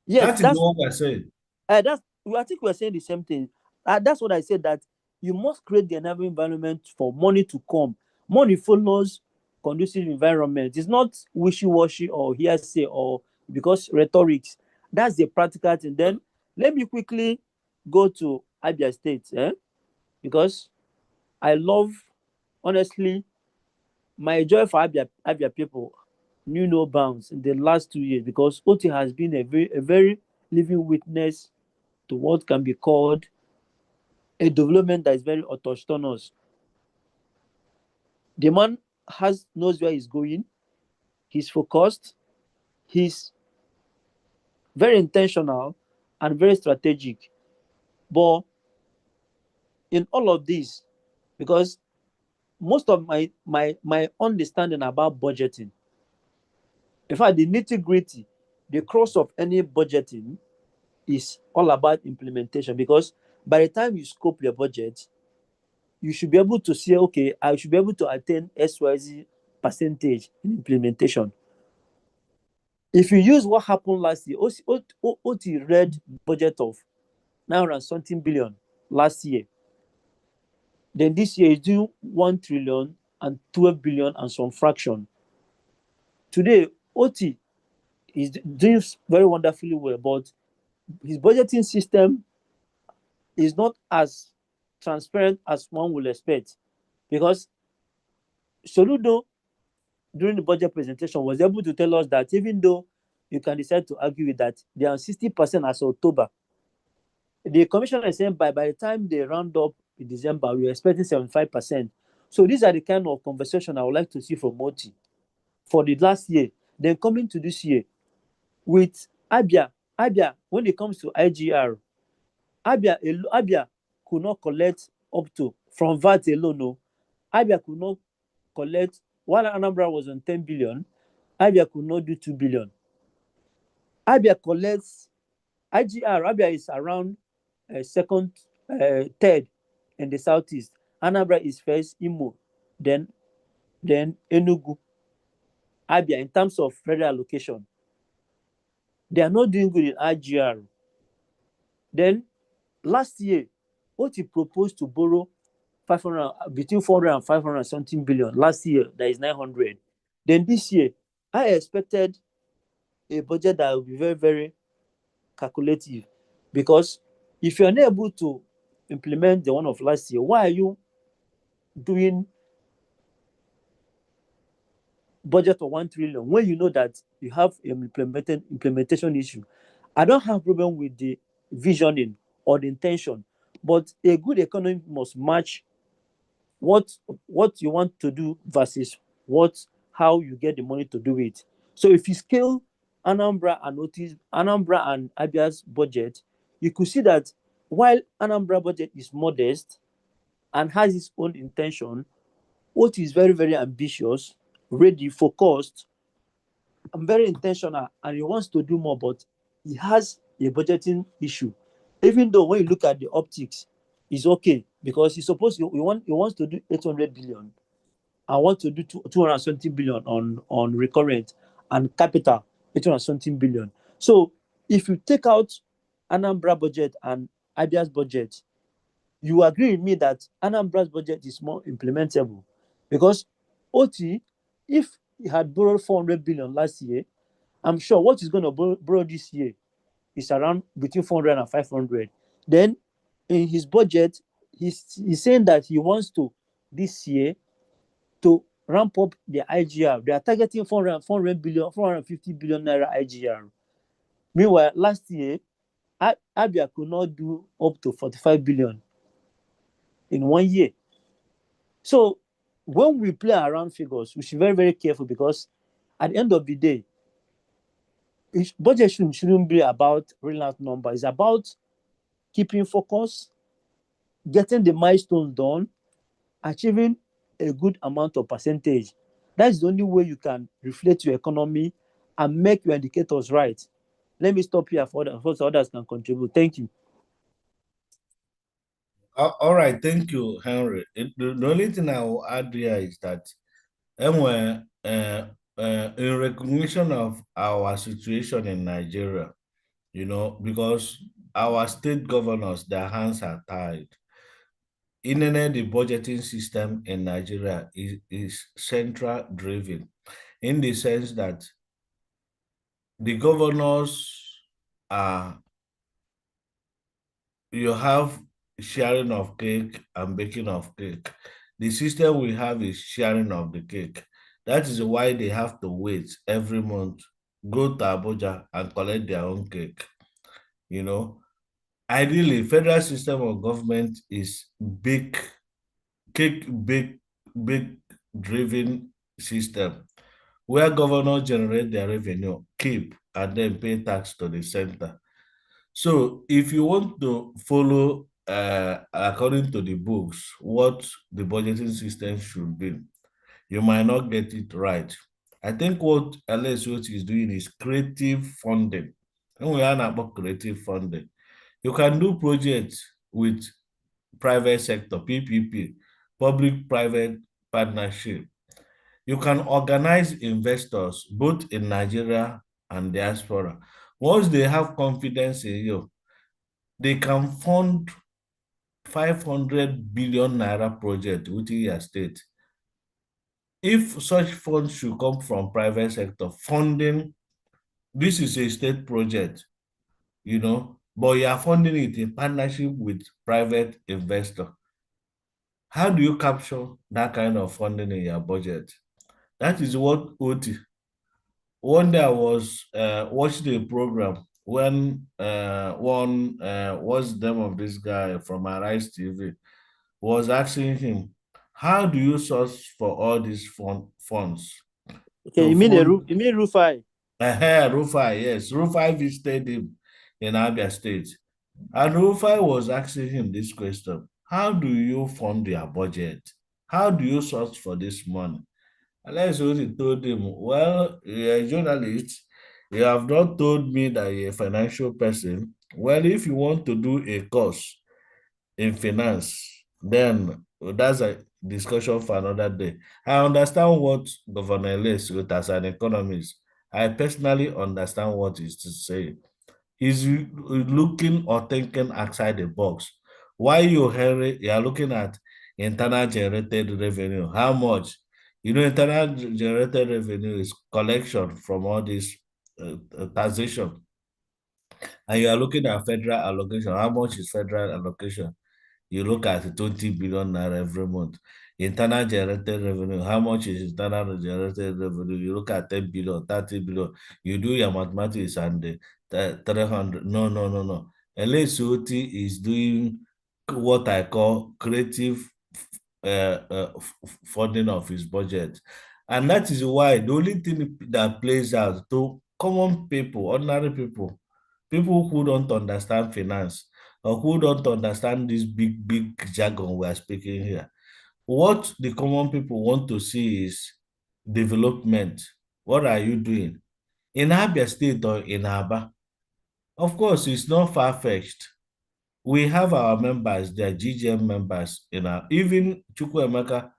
Yes, that is what we're saying. that's. I think we're saying the same thing. That's what I said. That you must create the environment for money to come. Money follows conducive environment. It's not wishy-washy or hearsay or because rhetorics. That's the practical thing. Then let me quickly go to Abia State, because I love, honestly, my joy for Abia people knew no bounds in the last 2 years because OT has been a very living witness to what can be called a development that is very autochthonous. The man knows where he's going, he's focused, he's very intentional and very strategic. But in all of this, because most of my understanding about budgeting, in fact, the nitty-gritty, the cross of any budgeting is all about implementation. Because by the time you scope your budget, you should be able to say, okay, I should be able to attain XYZ percentage in implementation. If you use what happened last year, OT read budget of 900 something billion last year. Then this year is doing 1 trillion and 12 billion and some fraction. Today, OT is doing very wonderfully well, but his budgeting system is not as transparent as one would expect, because SOLUDO, during the budget presentation, was able to tell us that even though you can decide to argue with that, they are 60% as of October. The commissioner is saying by the time they round up in December, we're expecting 75%. So these are the kind of conversation I would like to see from OTI for the last year. Then coming to this year, with Abia, when it comes to IGR, Abia could not collect up to, from VAT alone, no. Abia could not collect, while Anambra was on 10 billion, Abia could not do 2 billion. Abia collects, Abia is around second, third in the southeast. Anambra is first, Imo, then Enugu. Abia, in terms of federal allocation, they are not doing good in IGR. Then last year, OTI proposed to borrow 500, between 400 and 500 something billion. Last year, there is 900. Then this year, I expected a budget that will be very, very calculative, because if you're not able to implement the one of last year, why are you doing budget of 1 trillion when you know that you have an implementation issue? I don't have problem with the visioning or the intention, but a good economy must match what you want to do versus how you get the money to do it. So if you scale Anambra and Abia's budget, you could see that while Anambra budget is modest and has its own intention, OT is very, very ambitious, ready, focused, and very intentional, and he wants to do more, but he has a budgeting issue. Even though when you look at the optics, is okay because he's supposed to, he wants to do 800 billion. I want to do 270 billion on recurrent and capital 870 billion. So if you take out Anambra budget and Abia's budget, you agree with me that Anambra's budget is more implementable because OT, if he had borrowed 400 billion last year, I'm sure what he's going to borrow this year is around between 400 and 500. Then in his budget, he's saying that he wants to this year to ramp up the IGR. They are targeting 400 billion, 450 billion naira IGR. Meanwhile, last year, Abia could not do up to 45 billion in 1 year. So when we play around figures, we should be very, very careful because at the end of the day, budget shouldn't be about real out number. It's about keeping focus, getting the milestones done, achieving a good amount of percentage. That's the only way you can reflect your economy and make your indicators right. Let me stop here for others, so others can contribute. Thank you. All right, thank you, Henry. The only thing I will add here is that in recognition of our situation in Nigeria, because our state governors, their hands are tied. The budgeting system in Nigeria is central driven in the sense that the governors are, you have sharing of cake and baking of cake. The system we have is sharing of the cake. That is why they have to wait every month, go to Abuja and collect their own cake. Ideally, federal system of government is big driven system where governors generate their revenue, keep, and then pay tax to the center. So if you want to follow according to the books what the budgeting system should be, you might not get it right. I think what LSOT is doing is creative funding. And we are about creative funding. You can do projects with private sector, PPP, public-private partnership. You can organize investors both in Nigeria and diaspora. Once they have confidence in you, they can fund 500 billion naira project within your state. If such funds should come from private sector funding, this is a state project, but you are funding it in partnership with private investor. How do you capture that kind of funding in your budget? That is what OTTI. One day I was watching a program when what's the name of this guy from Arise TV was asking him, how do you source for all these funds Okay, to you mean Rufai? Rufai, yes. Rufai visited him in Abia State. And Rufai was asking him this question: how do you fund your budget? How do you source for this money? Alex Oti told him, well, you're a journalist. You have not told me that you're a financial person. Well, if you want to do a course in finance, then that's a discussion for another day. I understand what Governor Alex wrote as an economist. I personally understand what he's saying. He's looking or thinking outside the box. Why you, Henry, you are looking at internal generated revenue? How much? Internal generated revenue is collection from all this taxation. And you are looking at federal allocation. How much is federal allocation? You look at 20 billion naira every month. Internal generated revenue, how much is internal generated revenue? You look at 10 billion, 30 billion. You do your mathematics and 300. No. LSOT is doing what I call creative funding of his budget. And that is why the only thing that plays out to common people, ordinary people who don't understand finance, or who don't understand this big jargon we are speaking here. What the common people want to see is development. What are you doing? In Abia State or in Aba? Of course, it's not far-fetched. we have our members, they are GGM members, even Chukwuemeka,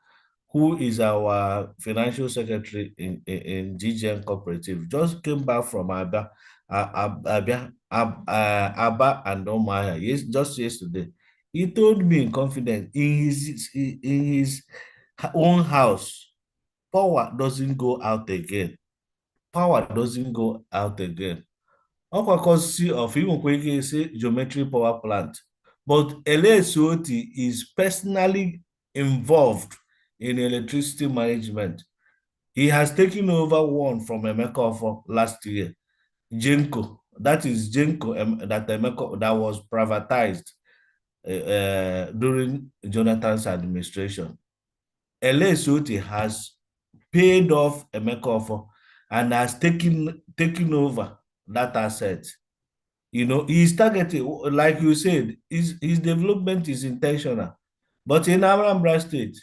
who is our financial secretary in GGM Cooperative, just came back from Aba and Omaya just yesterday. He told me in confidence, in his own house, power doesn't go out again. Power doesn't go out again. Ọkwakọsi of inwekwa ike isi geometry power plant, but LSOT is personally involved in electricity management. He has taken over one from Emeka Ofo last year, Genco. That is Genco that Emeka that was privatized during Jonathan's administration. LSOT has paid off Emeka Ofo and has taken over that asset. He's targeted, like you said, his development is intentional. But in Anambra State,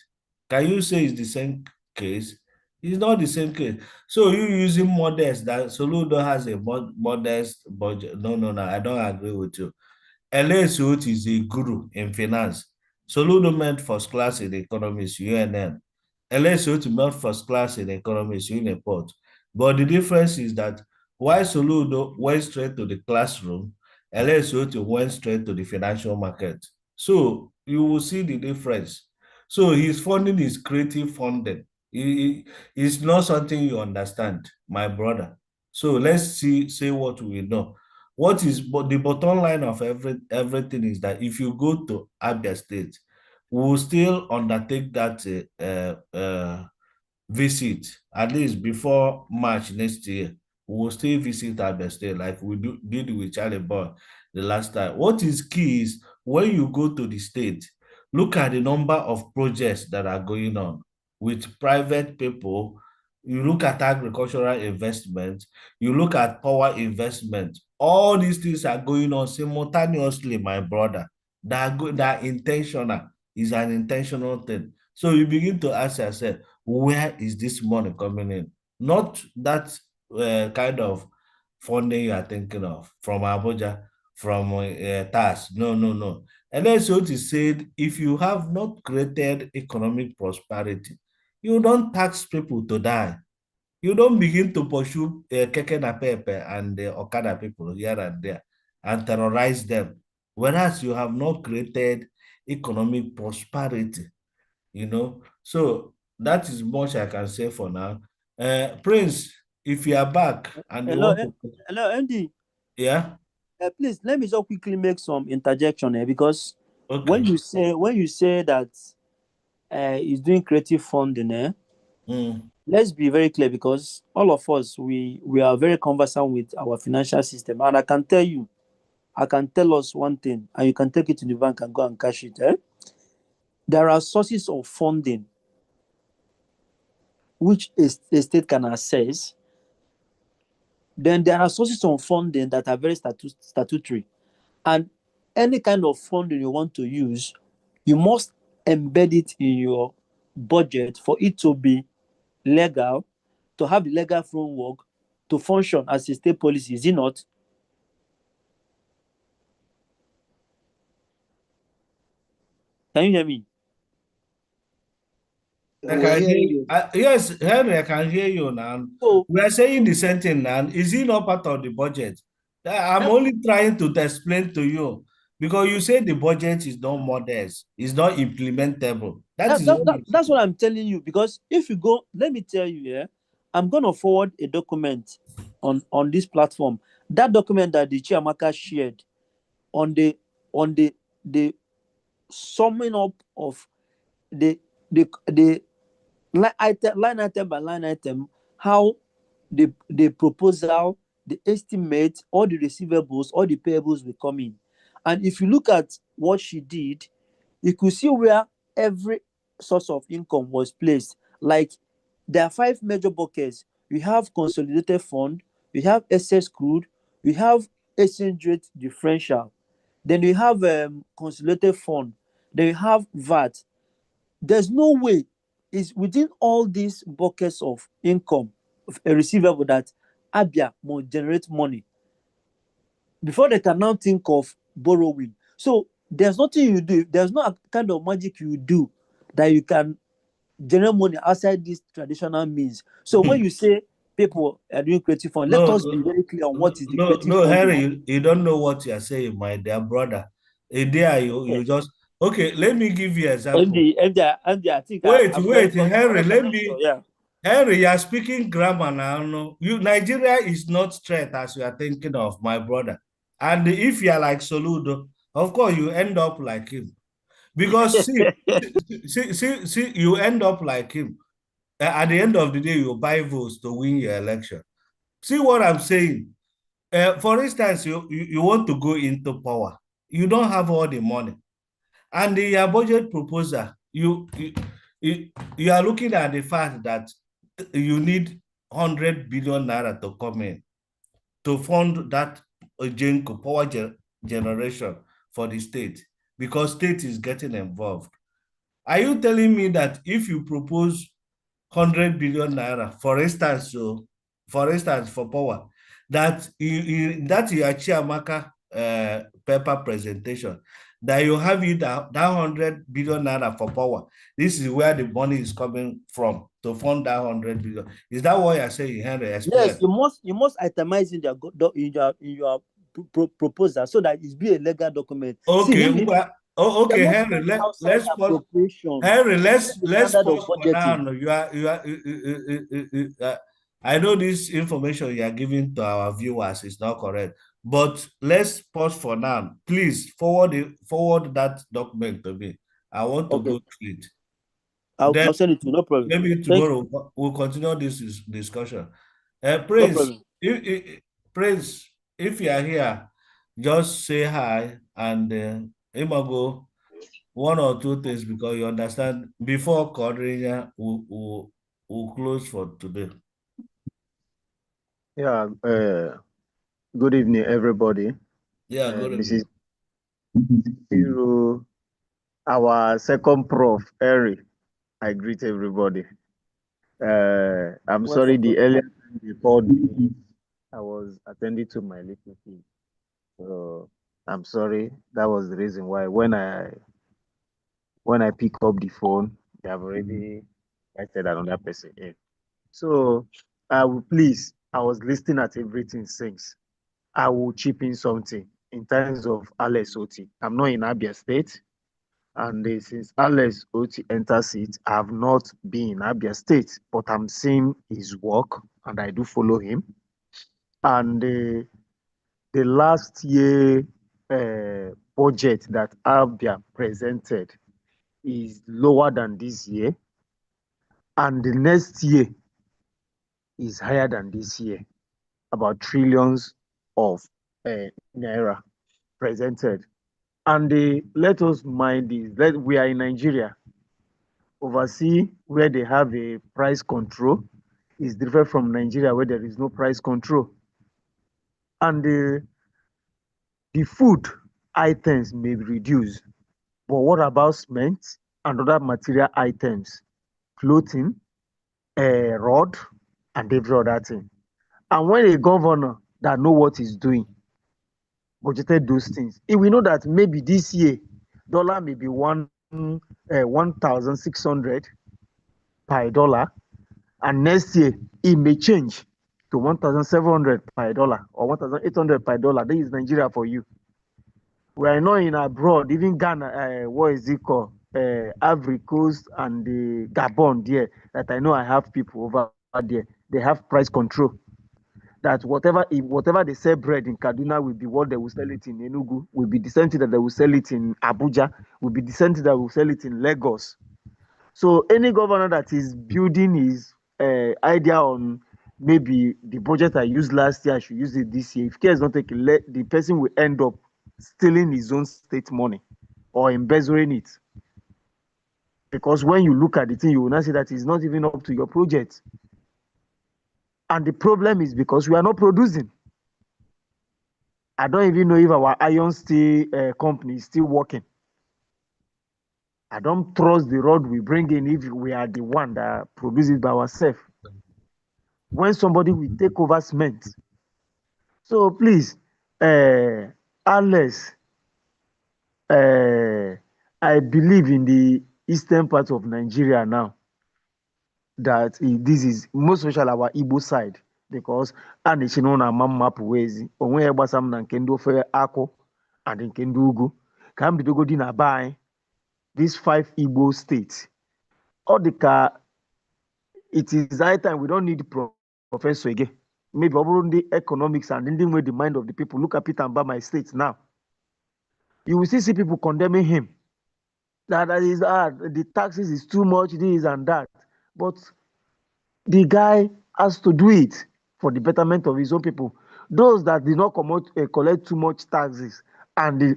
can you say it's the same case? It's not the same case. So you using modest, that SOLUDO has a modest budget. No, I don't agree with you. LSOT is a guru in finance. SOLUDO meant first class in economics, UNN. LSOT meant first class in economics, Uniport. But the difference is that while SOLUDO went straight to the classroom, LSOT went straight to the financial market. So you will see the difference. So his funding is creative funding. It's not something you understand, my brother. So let's say what we know. But the bottom line of everything is that if you go to Abia State, we will still undertake that visit, at least before March next year. We will still visit Abia State like we did with Charlie Boy the last time. What is key is when you go to the state, look at the number of projects that are going on with private people. You look at agricultural investment, you look at power investment. All these things are going on simultaneously, my brother. That are intentional. Is an intentional thing. So you begin to ask yourself, where is this money coming in? Not that kind of funding you are thinking of from Abuja, from TAS. No. And then so it said, if you have not created economic prosperity, you don't tax people to die. You don't begin to pursue Keke na Pepe and Okada people here and there and terrorize them, whereas you have not created economic prosperity, So that is much I can say for now. Prince, if you are back and you want to... Hello, Andy. Yeah? Please, let me just quickly make some interjection here, because Okay. when you say that he's doing creative funding, let's be very clear, because all of us, we are very conversant with our financial system, and I can tell us one thing, and you can take it to the bank and go and cash it. There are sources of funding which a state can access. Then there are sources of funding that are very statutory, and any kind of funding you want to use, you must embed it in your budget for it to be legal, to have the legal framework to function as a state policy. Is it not? Can you hear me? I can hear you. Yes, Henry, I can hear you now. So we are saying the same thing now. Is it not part of the budget? I'm only trying to explain to you, because you say the budget is not modest, it's not implementable. That's what I'm telling you. Because if you go, let me tell you, I'm going to forward a document on this platform. That document that the Chiamaka shared on the summing up of the line item by line item, how the proposal, the estimate, all the receivables, all the payables will come in. And if you look at what she did, you could see where every source of income was placed. Like, there are 5 major buckets. We have consolidated fund, we have excess crude, we have exchange rate differential, then we have consolidated fund, then we have VAT. There's no way is within all these buckets of income, of a receivable, that Abia must generate money before they can now think of borrowing. So there's nothing you do. There's no kind of magic you do that you can generate money outside this traditional means. So when you say people are doing creative fund, let us be very clear on what is the creative fund. Henry, you don't know what you are saying, my dear brother. A day you just okay. Let me give you an example. MD, I think Wait, I'm very Henry. Let me. sure, yeah. Henry, you are speaking grammar now. No, Nigeria is not straight as you are thinking of, my brother. And if you are like Soludo, of course you end up like him. Because see, you end up like him. At the end of the day, you buy votes to win your election. See what I'm saying? For instance, you want to go into power. You don't have all the money. And in your budget proposal, you are looking at the fact that you need 100 billion naira to come in to fund that power generation for the state because state is getting involved. Are you telling me that if you propose 100 billion naira, for instance, for power, that that your Chiamaka paper presentation, that you have it that 100 billion naira for power. This is where the money is coming from to fund that 100 billion. Is that what you're saying, Henry? Explain. Yes, you must itemize in your proposal so that it be a legal document. Okay, okay, Henry. Let's pause. Henry, let's pause for now. I know this information you are giving to our viewers is not correct, but let's pause for now. Please forward that document to me. I want to go through it. I'll send it to you, no problem. Maybe tomorrow we'll continue this discussion. Prince, no problem. Prince, if you are here, just say hi and Imago, one or two things because you understand before Codrinya will close for today. Yeah, good evening, everybody. Yeah, good evening. This is our second prof, Harry. I greet everybody. I'm sorry the earlier time you called me, I was attending to my little kid. So I'm sorry. That was the reason why when I pick up the phone, they have already invited another person in. So I will please, I was listening at everything since. I will chip in something in terms of Alex OTTI. I'm not in Abia State. And since Alex OTTI enters it, I have not been in Abia State, but I'm seeing his work and I do follow him. And the last year budget that Abia presented is lower than this year. And the next year is higher than this year, about trillions of naira presented. And let us mind this, we are in Nigeria. Overseas, where they have a price control, is different from Nigeria, where there is no price control. And the food items may be reduced, but what about cement and other material items, clothing, rod, and every other thing? And when a governor that know what he's doing budgeted those things, if we know that maybe this year dollar may be 1,600 per dollar, and next year it may change to 1,700 per dollar or 1,800 per dollar. This is Nigeria for you. We are not in abroad, even Ghana, what is it called? Ivory Coast and the Gabon there, that I know I have people over there. They have price control. That whatever they sell bread in Kaduna will be what they will sell it in Enugu, will be the same thing that they will sell it in Abuja, will be the same thing that will sell it in Lagos. So any governor that is building his idea on maybe the budget I used last year, I should use it this year. If care is not taken, the person will end up stealing his own state money or embezzling it. Because when you look at the thing, you will not see that it's not even up to your project. And the problem is because we are not producing. I don't even know if our iron steel company is still working. I don't trust the rod we bring in if we are the one that produces it by ourselves. When somebody will take over cement. So please, Alex, I believe in the eastern part of Nigeria now that this is most especially our Igbo side because a na-echi na ụlọ ama mma pụwa ezi onwe ya gbasa m na nke ndị ofe akụ and nke ndị ugwu ka m bidogodi na be anyị these 5 Igbo states ọ dị ka it is high time we don't need professor again maybe ọ bụrụ ndị economics and ndị nwe the mind of the people. Look at Peter Mba, my state now. You will still see people condemning him that is the taxes is too much, this and that, but the guy has to do it for the betterment of his own people. Those that did not collect too much taxes and they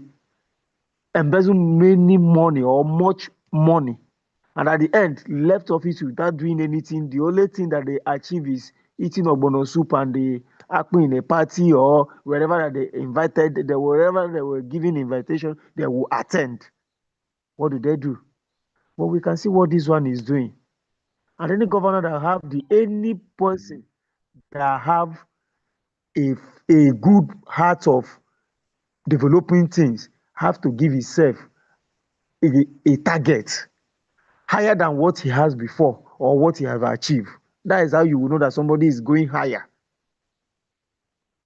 embezzle many money or much money, and at the end left office without doing anything, the only thing that they achieve is eating ogbono soup and they acting in a party or wherever that they invited, wherever they were giving invitation, they will attend. What do? But we can see what this one is doing. And any governor that have any person that have a good heart of developing things have to give himself a target higher than what he has before or what he have achieved. That is how you will know that somebody is going higher.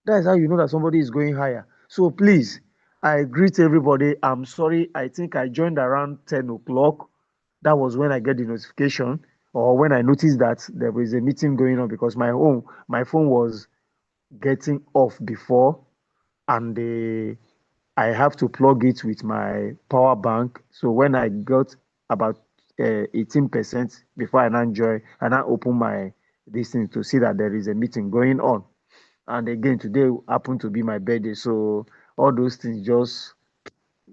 That is how you know that somebody is going higher. So please, I greet everybody. I'm sorry, I think I joined around 10 o'clock. That was when I get the notification or when I noticed that there was a meeting going on because my phone was getting off before and I have to plug it with my power bank. So when I got about 18% before I now join, and I open my this thing to see that there is a meeting going on. And again, today happened to be my birthday, so all those things just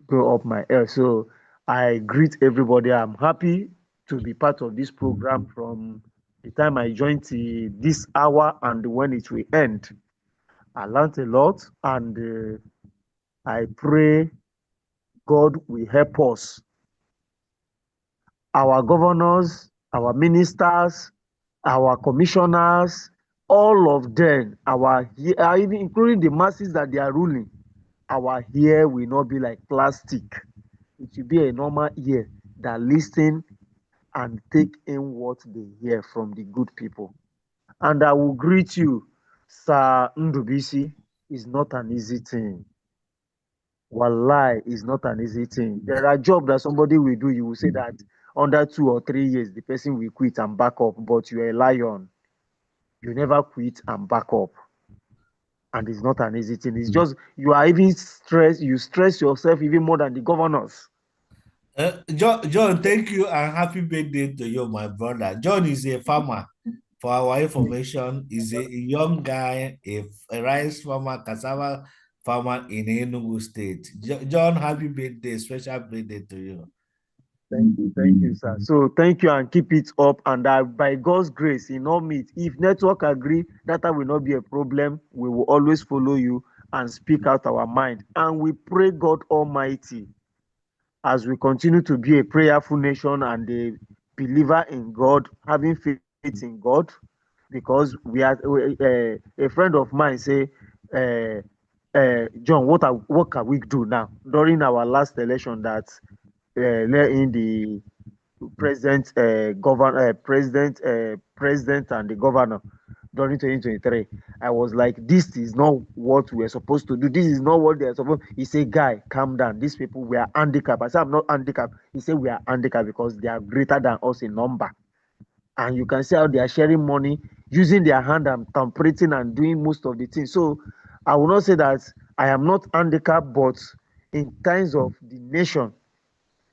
go up my ear. So I greet everybody. I'm happy to be part of this program from the time I joined to this hour and when it will end. I learned a lot, and I pray God will help us. Our governors, our ministers, our commissioners, all of them, even including the masses that they are ruling, our ear will not be like plastic. It will be a normal ear that listen and take in what they hear from the good people. And I will greet you, Sir Ndubisi. It's not an easy thing. Wallahi, is not an easy thing. There are jobs that somebody will do, you will say that under 2 or 3 years, the person will quit and back up, but you're a lion. You never quit and back up. And it's not an easy thing. It's just, you are even stressed, you stress yourself even more than the governors. John, thank you and happy birthday to you, my brother. John is a farmer. For our information, is a young guy, a rice farmer, cassava farmer in Enugu State. John, happy birthday, special birthday to you. Thank you, sir. So thank you and keep it up. And by God's grace, in all meet, if network agree, data will not be a problem. We will always follow you and speak out our mind. And we pray God Almighty as we continue to be a prayerful nation and a believer in God, having faith in God, because we are a friend of mine say, John, what can we do now? During our last election that in the president, president and the governor during 2023, I was like, this is not what we're supposed to do. This is not what they're supposed. He said, guy, calm down. These people, we are handicapped. I said, I'm not handicapped. He said, we are handicapped because they are greater than us in number. And you can see how they are sharing money, using their hand and tampering and doing most of the things. So I will not say that I am not handicapped, but in times of the nation,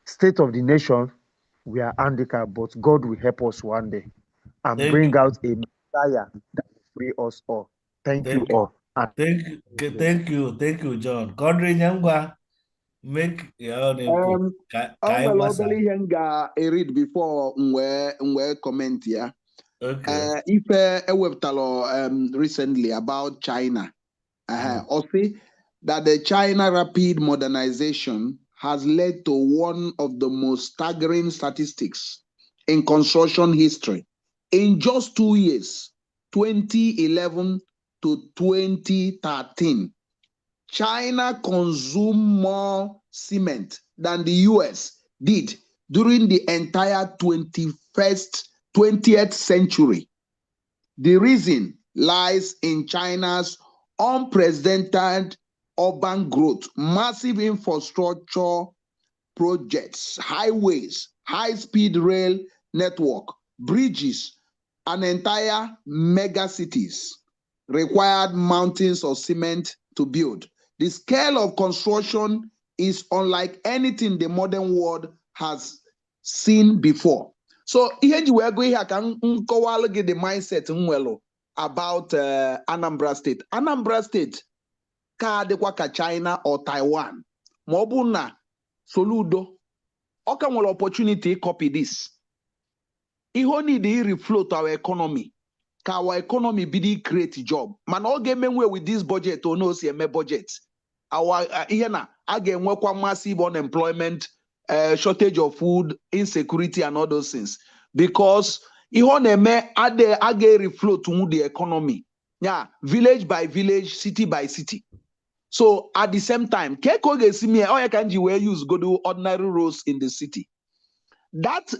state of the nation, we are handicapped, but God will help us one day and bring out a Messiah that will free us all. Thank you all. Thank you, John. Godri Nyangwa, make your own input. Obele ihe m ga-read before mwe comment ya. Okay. Ife ewepụtalo recently about China. Also, that the China rapid modernization has led to one of the most staggering statistics in construction history. In just 2 years, 2011 to 2013, China consumed more cement than the US did during the entire 20th century. The reason lies in China's unprecedented urban growth, massive infrastructure projects, highways, high-speed rail network, bridges, and entire mega cities required mountains of cement to build. The scale of construction is unlike anything the modern world has seen before. So here we are going here can get the mindset about Anambra State. Anambra State ka adịkwa ka China or Taiwan. Ma ọ bụ na Soludo, ọ ka nwere opportunity copy this. Ihe o need refloat our economy. Ka our economy bidi create job. Mana ọ ga-emenwe with this budget o no si eme budget. Our ihe na a ga-enwekwa massive unemployment, shortage of food, insecurity and all those things. Because ihe ọ na-eme a ga-refloat the economy. Yeah, village by village, city by city. So at the same time, Keko Gesimi, or can you use go do ordinary roads in the city? That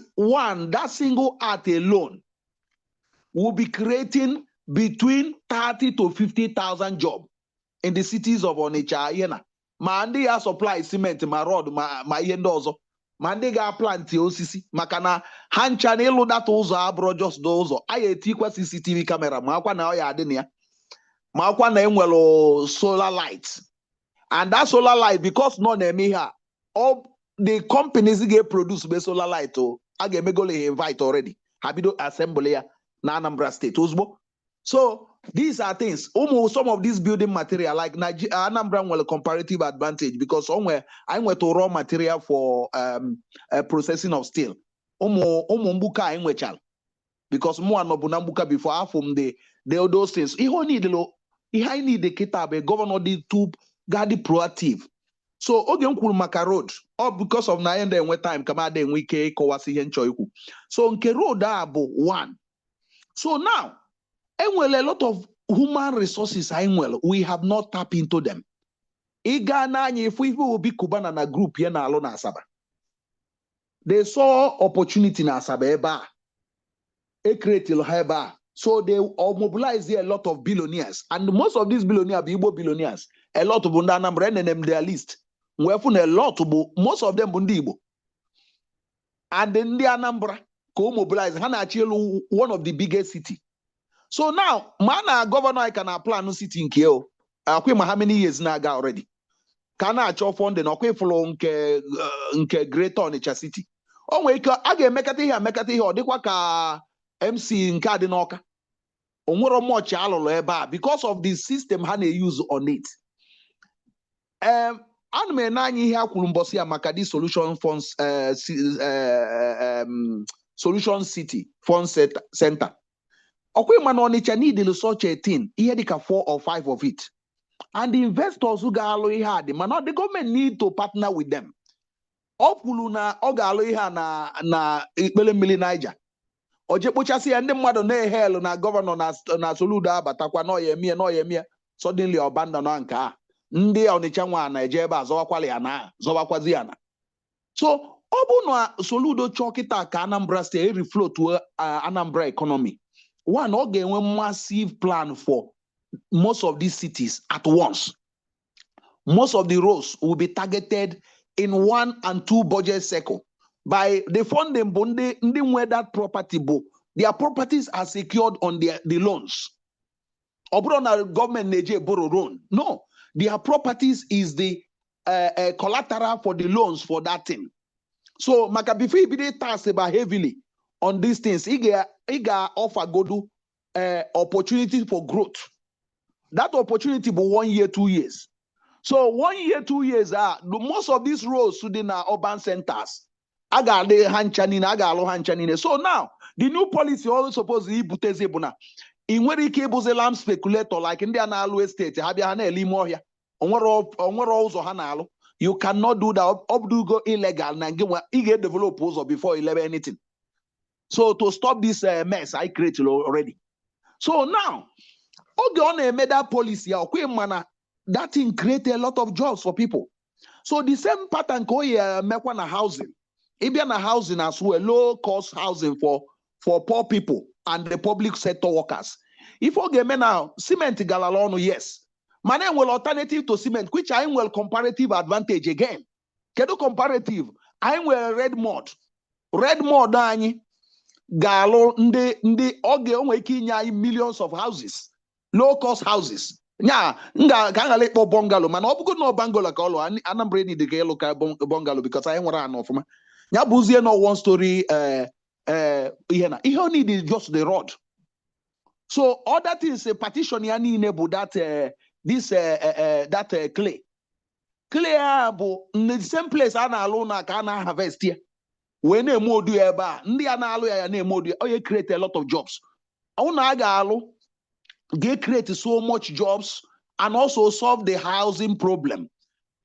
single act alone will be creating between 30 to 50,000 jobs in the cities of Onitsha. Yena. Mandi ya supply cement, ma road, ma yendozo. Mandi ga plant osisi. Makana hancha nelu that uzo abro just dozo. Aye tikwa CCTV camera. Makwa na oya adenia. Makwa na enwelo solar lights. And that solar light, because no name here, all the companies get produce by solar light. Oh, I get me go invite already. Habido assembly na Anambra State. So these are things. Some of these building material like Anambra will comparative advantage because somewhere I went to raw material for processing of steel. Mbuka I chal because more no bunambuka before half from the those things. He need the kitabe governor the tube. Gadi proactive. So oge kwuru maka road all because of na end when time kama dey enwe ike kọwasị ihe nchọ ikwu. So nke road a bụ one. So now enwere a lot of human resources we have not tapped into them. Ịga n'anya if we will be Kubana na group here na alụ na Asaba. They saw opportunity na Asaba ebe a. E create ebe a. So they mobilize a lot of billionaires. And most of these billionaires are Igbo billionaires. A lot of Anambra and their list. We have a lot of most of them Igbo. And then the Anambra co-mobilize Hana one of the biggest city. So now, mana governor I can apply no city in Kyo. How many years now already? Can I chop fund and okay follow nke Greater Onitsha City? Oh wait, I get mekati here or ka MC in Cardinoka. Because of the system how they use on it. Anme nani here kulumbosia makadi solution funds solution city fund center. Okay, man Onitsha need such a thing. Here they can 4 or 5 of it. And the investors who got hard, man, the government need to partner with them. Opuluna oga na ikpele Niger. Oje pochasi ndị mmadụ na-ehel na governor na SOLUDO abatakwa no yemie suddenly abandon nke a ndị Onitsha nwa na eje ebe azọwakwala ya na zọwakwazi ya na. So ọ bụ na SOLUDO chọkịta ka Anambra State reflow to Anambra economy. One, ọ ga-enwe massive plan for most of these cities at once. Most of the roads will be targeted in 1 and 2 budget cycle. By the funding, where that property book, their properties are secured on the loans. Obrona government neje borrow loan. No, their properties is the collateral for the loans for that thing. So makabifi be tax about heavily on these things. Iga offer go do opportunity for growth. That opportunity be 1 year, 2 years. So 1 year, 2 years most of these roads in our urban centers. So now the new policy also supposed to be butezebuna. In where he cables a land speculator like Indian always state, you cannot do that. Go illegal and get developers before 11 anything. So to stop this mess, I created already. So now, okay, on a made that policy, that thing created a lot of jobs for people. So the same pattern go here make one housing. Even a housing as well, low cost housing for poor people and the public sector workers. If we get now cement galalonu, yes. Mane will alternative to cement, which I will comparative advantage again. Kedu comparative? I will red mud. Red mud anyị ga-alụ ndị oge onwe ike inye anyị millions of houses, low cost houses. Nya ka ngala ikpo bungalow mana ọ bụgo no bungalow ka ọlụ Anambra need ga elu ka bungalow because anyị nwere ana ọfụma. Nya bụzie no one story ihe na ihe need is just the road. So all that is a partition ya niile bụ that that clay. Clay bụ the same place a na-alụ na ka na harvest here. When a modu eba, ndi analu ya na modu, you create a lot of jobs. They create so much jobs and also solve the housing problem.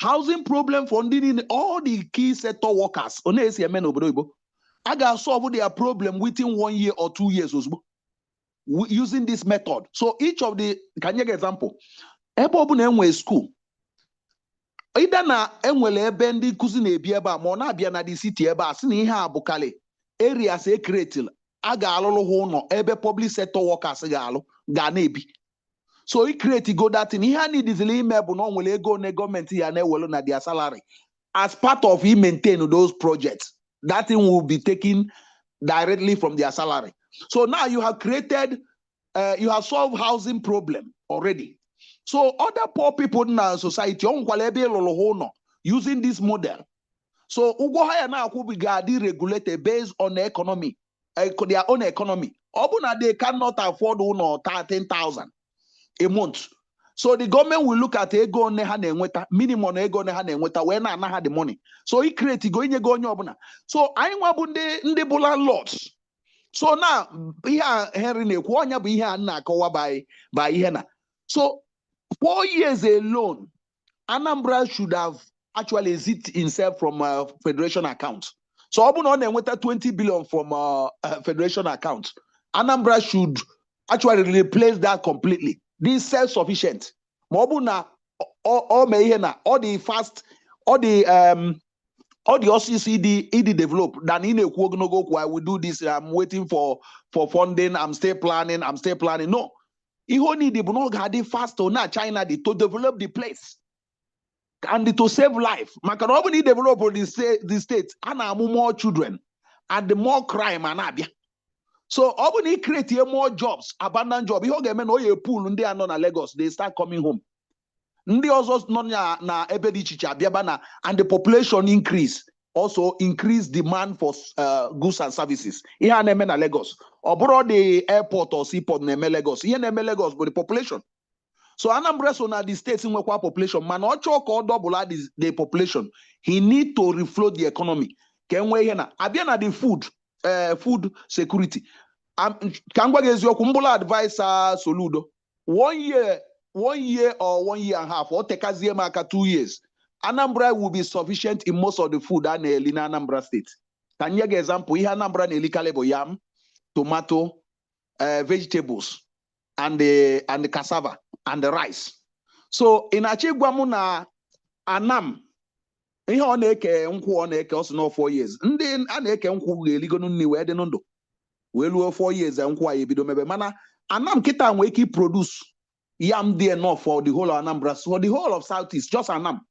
Housing problem for all the key sector workers. I got solve their problem within 1 year or 2 years using this method. So each of the, can you give example? Ebo school. Either na enwele ebe ndị nkuzi na-ebi ebe a ma ọ na-abịa na the city ebe a sị na ihe a bụkali areas e create a ga-alụlụ ha ụlọ ebe public sector workers ga na-ebi. So i create go that in ihe a nidizili ime bụ na onwere ego na gọọmenti ya na-ewelu na their salary as part of maintain those projects. That thing will be taken directly from their salary. So now you have created, you have solved housing problem already. So other poor people in our society using this model. So ugo haya na akubigadi regulated based on the economy, their own economy. Obuna they cannot afford 13,000 a month. So the government will look at ego minimum ego when I had the money. So he create go in go obuna. So I wabunde ndebo landlords. So now here Henry ne kwanya be here na kowa by hena. So 4 years alone, Anambra should have actually exit himself from federation account. So Obuna went 20 billion from federation account. Anambra should actually replace that completely. This self-sufficient. Mobuna all the fast, all the OCCD develop than in a I will do this. I'm waiting for funding. I'm still planning. No. Iho need the Bunogadi fast na China to develop the place and to save life. Makanobani develop the state and more children and the more crime and abia. So Obani create more jobs, abandoned job. Iho gemen oye pool and they are not Lagos. They start coming home. Ndi also na ebedi chicha biabana and the population increase. Also increase demand for goods and services. Here na Lagos. Abroad the airport or seaport na Lagos. Here na Lagos, but the population. So Anambra so na the states in wekwa population. Man ocho ko double the population. He need to reflow the economy. Kenwe here na abia na the food security. Kangwa gezio kumbula advisor SOLUDO. 1 year or 1 year and a half or take as 2 years. Anambra will be sufficient in most of the food in Anambra State. Can you give example? Here Anambra nelikale yam, tomato, vegetables, and the cassava and the rice. So in Achigwamu na Anam, ihe ọ na-eke nkwụ ọ na-eke ọsọ no 4 years. Ndị a na-eke nkwụ ga-eligo nni wee dị ndụ. Wee luo 4 years nkwụ a ebido mebe. Mana Anam kita nwee ike produce yam dị enough for the whole of Anambra, for the whole of Southeast, just Anam.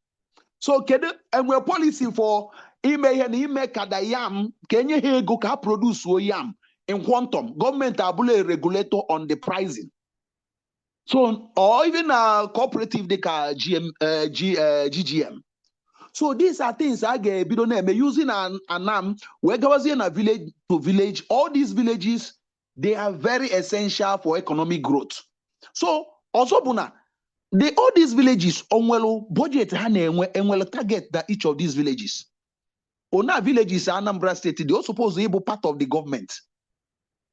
So and we policy for ime kada yam kenye ego ka produce yam in quantum. Government abule regulator on the pricing. So or even a cooperative de GGM. So these are things I get bidoneme using Anam where goes in a village to village. All these villages they are very essential for economic growth. So also buna. All these villages onwelo budget ha na-enwe target that each of these villages. Ona villages Anambra State they also supposed to be part of the government.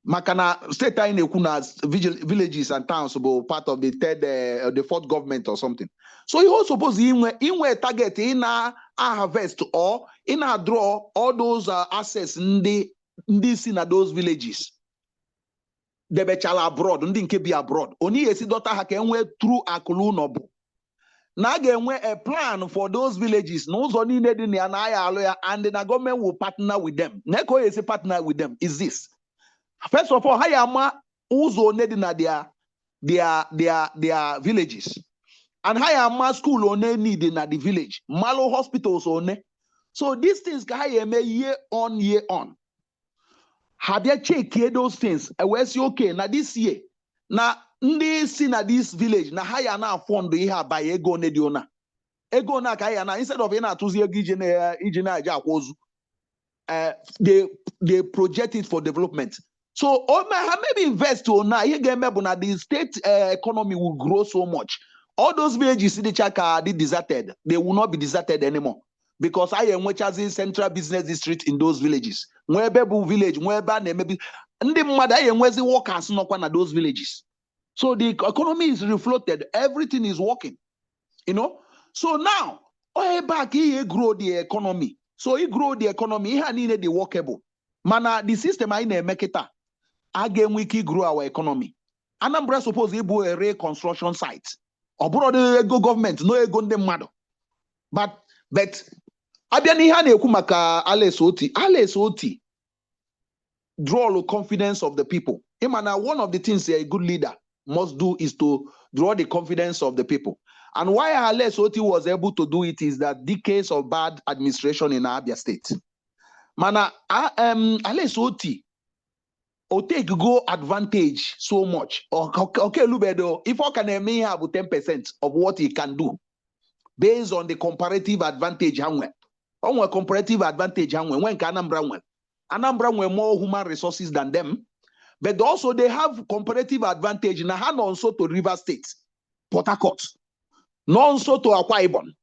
Makana state anyị na-ekwu na villages and towns be part of the the fourth government or something. So you also suppose inwe target in a harvest or in a draw all those assets ndị si na those villages. Debechala abroad, ndị nke bi abroad. Oni esi dota ha ka enwe through akulu nobu. na ga-enwe a plan for those villages n'ụzọ niile dị na ya na ya alụ ya, and the government will partner with them. Neko esi partner with them is this. First of all, ha ya ama ụzọ one dị na their villages, and ha ya ama school one need na the village, malo hospitals one. So these things ka ha ya eme year on year on. Ha bịa check those things, we say okay na this year na ndị si na this village na ha ya na fund ihe abaye ego one dị ona. Ego na ka ya na instead of ị na-atụzi ego iji na-eje akwa ozu, they project it for development. So maybe invest on now. The state economy will grow so much. All those villages in the Chaka are deserted. They will not be deserted anymore. Because I am which has a central business district in those villages. Where Bebu village, where maybe and the mother and where's the workers not one of those villages. So the economy is reflected, everything is working. You know? So now, back he grow the economy. So he grow the economy, he needed the workable. Mana the system I make it. Again, we can grow our economy. Anambra suppose to be a reconstruction site. Abroad the government, no ego ndem mado. But abịa ha na-ekwu maka Alex Otti draw the confidence of the people. One of the things a good leader must do is to draw the confidence of the people. And why Alex Otti was able to do it is that decades of bad administration in Abia State. Alex Otti take go advantage so much. Okay, Lubedo, if I can may have 10% of what he can do based on the comparative advantage. On comparative advantage, when Anambra more human resources than them, but also they have comparative advantage in hand also to River State, Port Harcourt, not also to Akwa Ibom,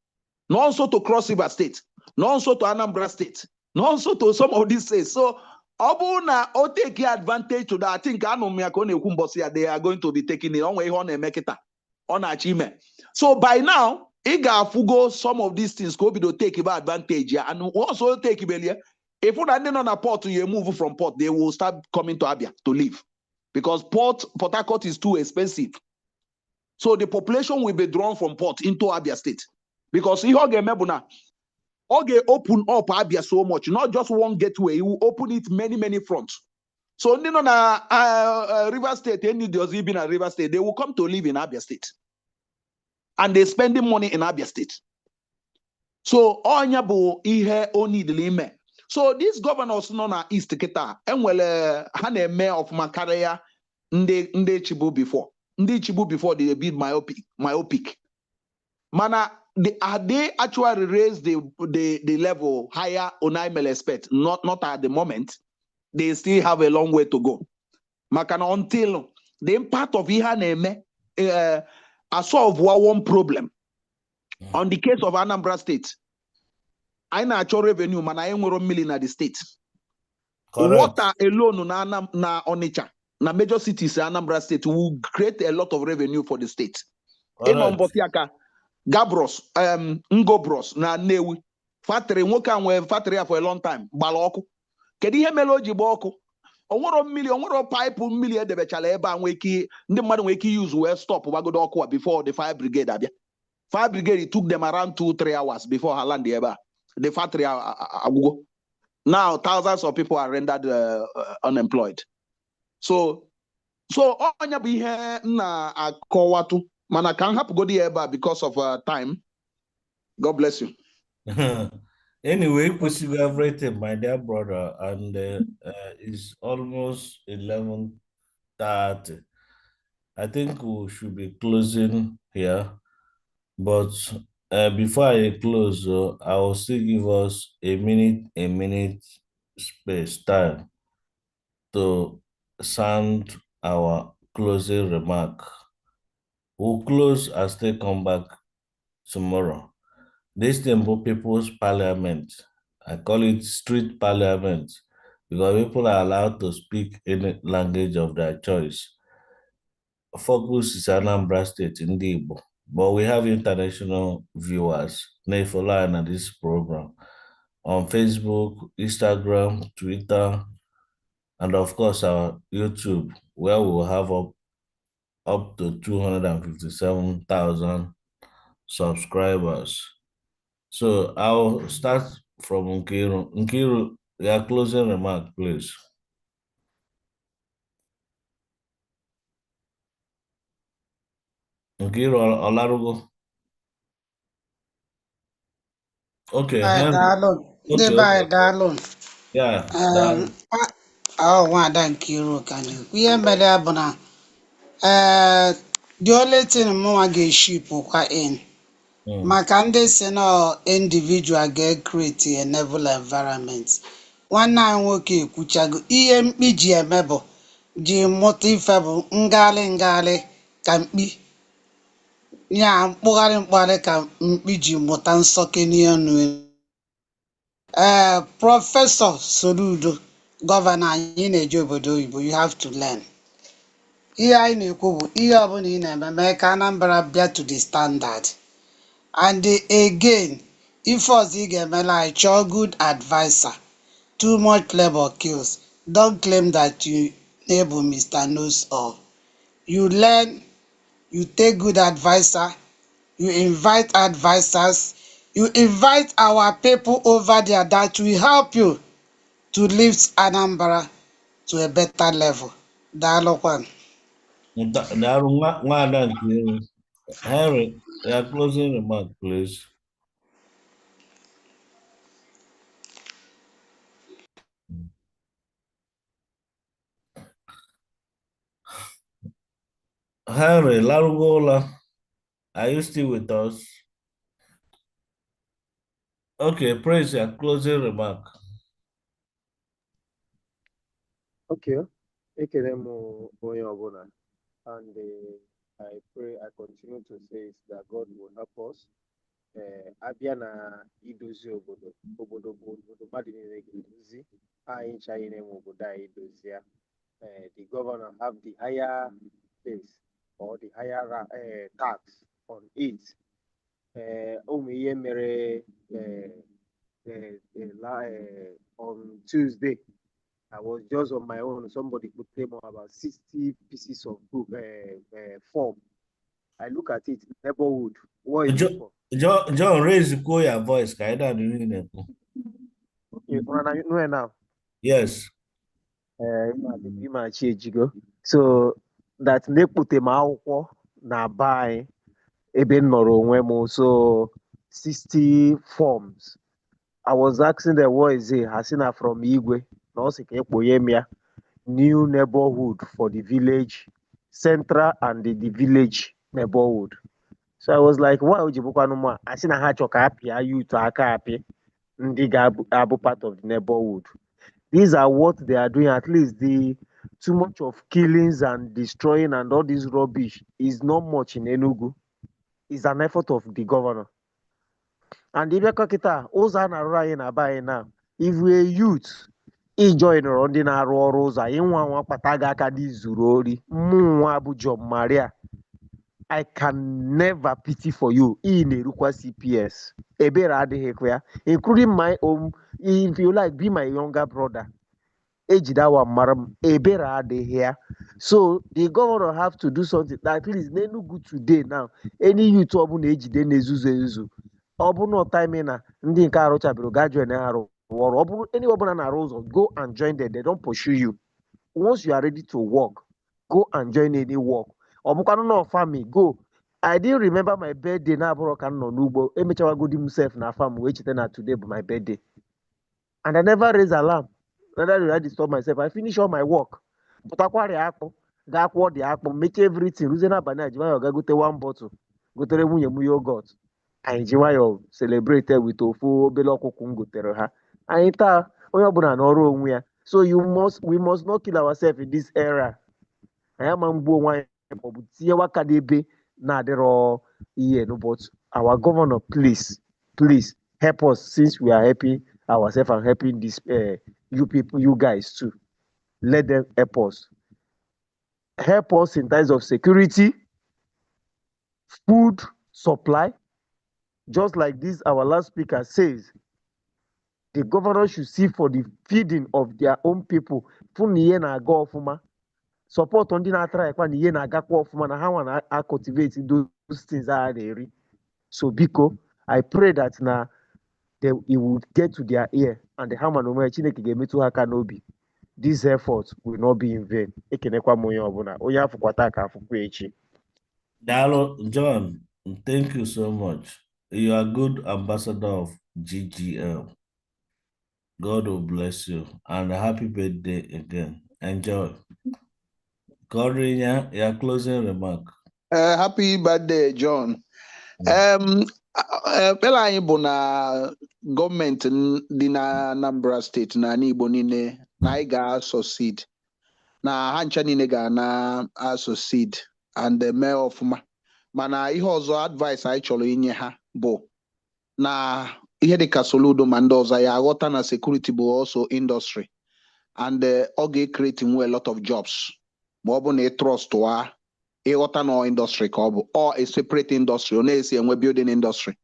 not also to Cross River State, not also to Anambra State, not also to some of these states. So Obuna or take advantage to that. I think they are going to be taking it on way on a make it on achievement. So by now, Iga Fugo, some of these things could be to take advantage and also take it. If you are on a port, you move from port, they will start coming to Abia to live because Port Harcourt is too expensive. So the population will be drawn from port into Abia State because he open up Abia so much, not just one gateway, he will open it many fronts. So River State, any does even a River State, they will come to live in Abia State. And they're spending money in Abia State. So onyabu ihe oni lime. So these governors no na East Kita, and hane mayor of Makaraya nde chibu before. Ndi chibu before they be myopic. Mana they actually raised the level higher on I may expect. Not at the moment. They still have a long way to go. Makana until the impact of Ihaneme solve one problem. On the case of Anambra State, I natural revenue man I million at the state. Correct. Water alone na Onitsha, na major cities Anambra State will create a lot of revenue for the state. In Ombotiaka, Gabros, Ngobros, na Newi, factory, factory for a long time, Baloko. Kedi ihe meloji boko. Onwero pipe million de bechala ebe a nweki ndị mmadụ nweki use well stop wagodo ọkụ before the fire brigade abia. Fire brigade it took them around 2-3 hours before her land ebe. The factory agwugo. Now thousands of people are rendered unemployed. So onya bụ ihe na akọwatu mana kan hapụ godi ebe because of time. God bless you. Anyway, pursue everything, my dear brother, and it's almost 11:30. I think we should be closing here, but before I close, I will still give us a minute space time to sound our closing remark. We'll close and still come back tomorrow. This Temple People's Parliament, I call it street parliament, because people are allowed to speak any language of their choice. Focus is Anambra State in Igbo, but we have international viewers, Nefola and this program on Facebook, Instagram, Twitter, and of course our YouTube, where we will have up to 257,000 subscribers. So I'll start from Nkiru. Nkiru, your closing remark, please. Nkiru Olarugo. Okay, Henry. Okay, okay. Yeah, that, Nwada Nkiru ka na-ekwu ihe mere ya bụ na the only thing mụnwa ga-eship kwa in maka ndị si na individual ga-create a level environment. Nwanne anyị nwoke ekwuchago ihe mkpi ji eme bụ ji mụta ife bụ ngagharị ka mkpi ya mkpụgharị ka mkpi ji mụta nsọke n'ọnụ. Prọfesọ Soludo gọvanọ anyị na-eje obodo oyibo, you have to learn. Ihe anyị na-ekwu bụ ihe ọbụla ị na-eme mee ka Anambra bịa to the standard. And again, if ọzọ ị ga-emela anyị chọọ good advisor. Too much labor kills. Don't claim that you able Mr. Knows All. You learn, you take good advisor, you invite advisors, you invite our people over there that will help you to lift Anambra to a better level. Daalụkwanụ. Nwada Nkiru. Henry, your closing remark, please. Henry Larugola, are you still with us? Okay, praise your closing remark. Okay, ekele m onye ọbụla, and I pray, I continue to say is that God will help us. Abịa na idozi obodo bụ obodo mmadụ niile ga-edozi, anyị nchaghị na-enwe obodo anyị dozi ya. The governor have the higher place or the higher tax on it. Ụmụ ihe mere on Tuesday, I was just on my own. Somebody put them on about 60 pieces of book form. I look at it, neighborhood. What is it for? John, raise your voice. Okay, now. Yes. So that they put them out na buy ebe nọrọ onwe m, so 60 forms. I was asking them what is it? Hasina from Igwe. No, new neighborhood for the village, central and the village neighborhood. So I was like, why would you book one more? I seen a hatch or happy, are you to a happy? Abu part of the neighborhood. These are what they are doing. At least the too much of killings and destroying and all this rubbish is not much in Enugu. It's an effort of the governor. And if you're now, if we're youth, join on the narrow rosa, in one pataga di zurori, Abujo Maria. I can never pity for you in a CPS. Including my own, if you like, be my younger brother. Ejidawa Maram, Ebera here. So the governor have to do something. At least they no good today now. Any youth obun age de nezuzu. Obuno time na ndi nke arocha biro ga join aro. Any obun na rose, go and join them. They don't pursue you. Once you are ready to work, go and join any work. Obukano no farming, go. I didn't remember my birthday na aburo kan no nubo. Emechawa go himself na farm which then today by my birthday. And I never raise alarm. Neither did I disturb myself. I finish all my work. But akwari akpo, ga akwo the akpo, make everything. Ruzena bana jiwa ga gote one bottle. Gotere munye mu yogurt. And jiwa celebrated with ofu obelo okuku gotere ha. And ita onye obuna na ọrụ onwe ya. So we must not kill ourselves in this era. I am but our governor, please help us, since we are helping ourselves and helping this you people, you guys too. Let them help us. Help us in terms of security, food supply. Just like this, our last speaker says, the governor should see for the feeding of their own people. Support on the try na cultivate those things are there. So Biko, I pray that now it would get to their ear and the hammer no Chineke ga-emetụ ha aka n'obi. This effort will not be in vain. Ekenekwa m onye ọbụla. Onye afụkwa taa ka afụkwa echi. John, thank you so much. You are a good ambassador of GGM. God will bless you and happy birthday again. Enjoy. Corinya, your closing remark. Happy birthday, John. Ekpere anyị bụ na gọọmenti dị na Anambra steeti na Igbo niile na anyị ga-succeed na ha ncha niile ga na succeed and mee ọfụma, mana ihe ọzọ advice anyị chọrọ inye ha bụ na ihe dịka SOLUDO ma ndị ọzọ ya aghọta na security bụ also industry and ọ ga-create a lot of jobs ma ọ bụ na trust wa ịghọta na industry ka ọ bụ or a separate industry ọ na-esi enwe building industry.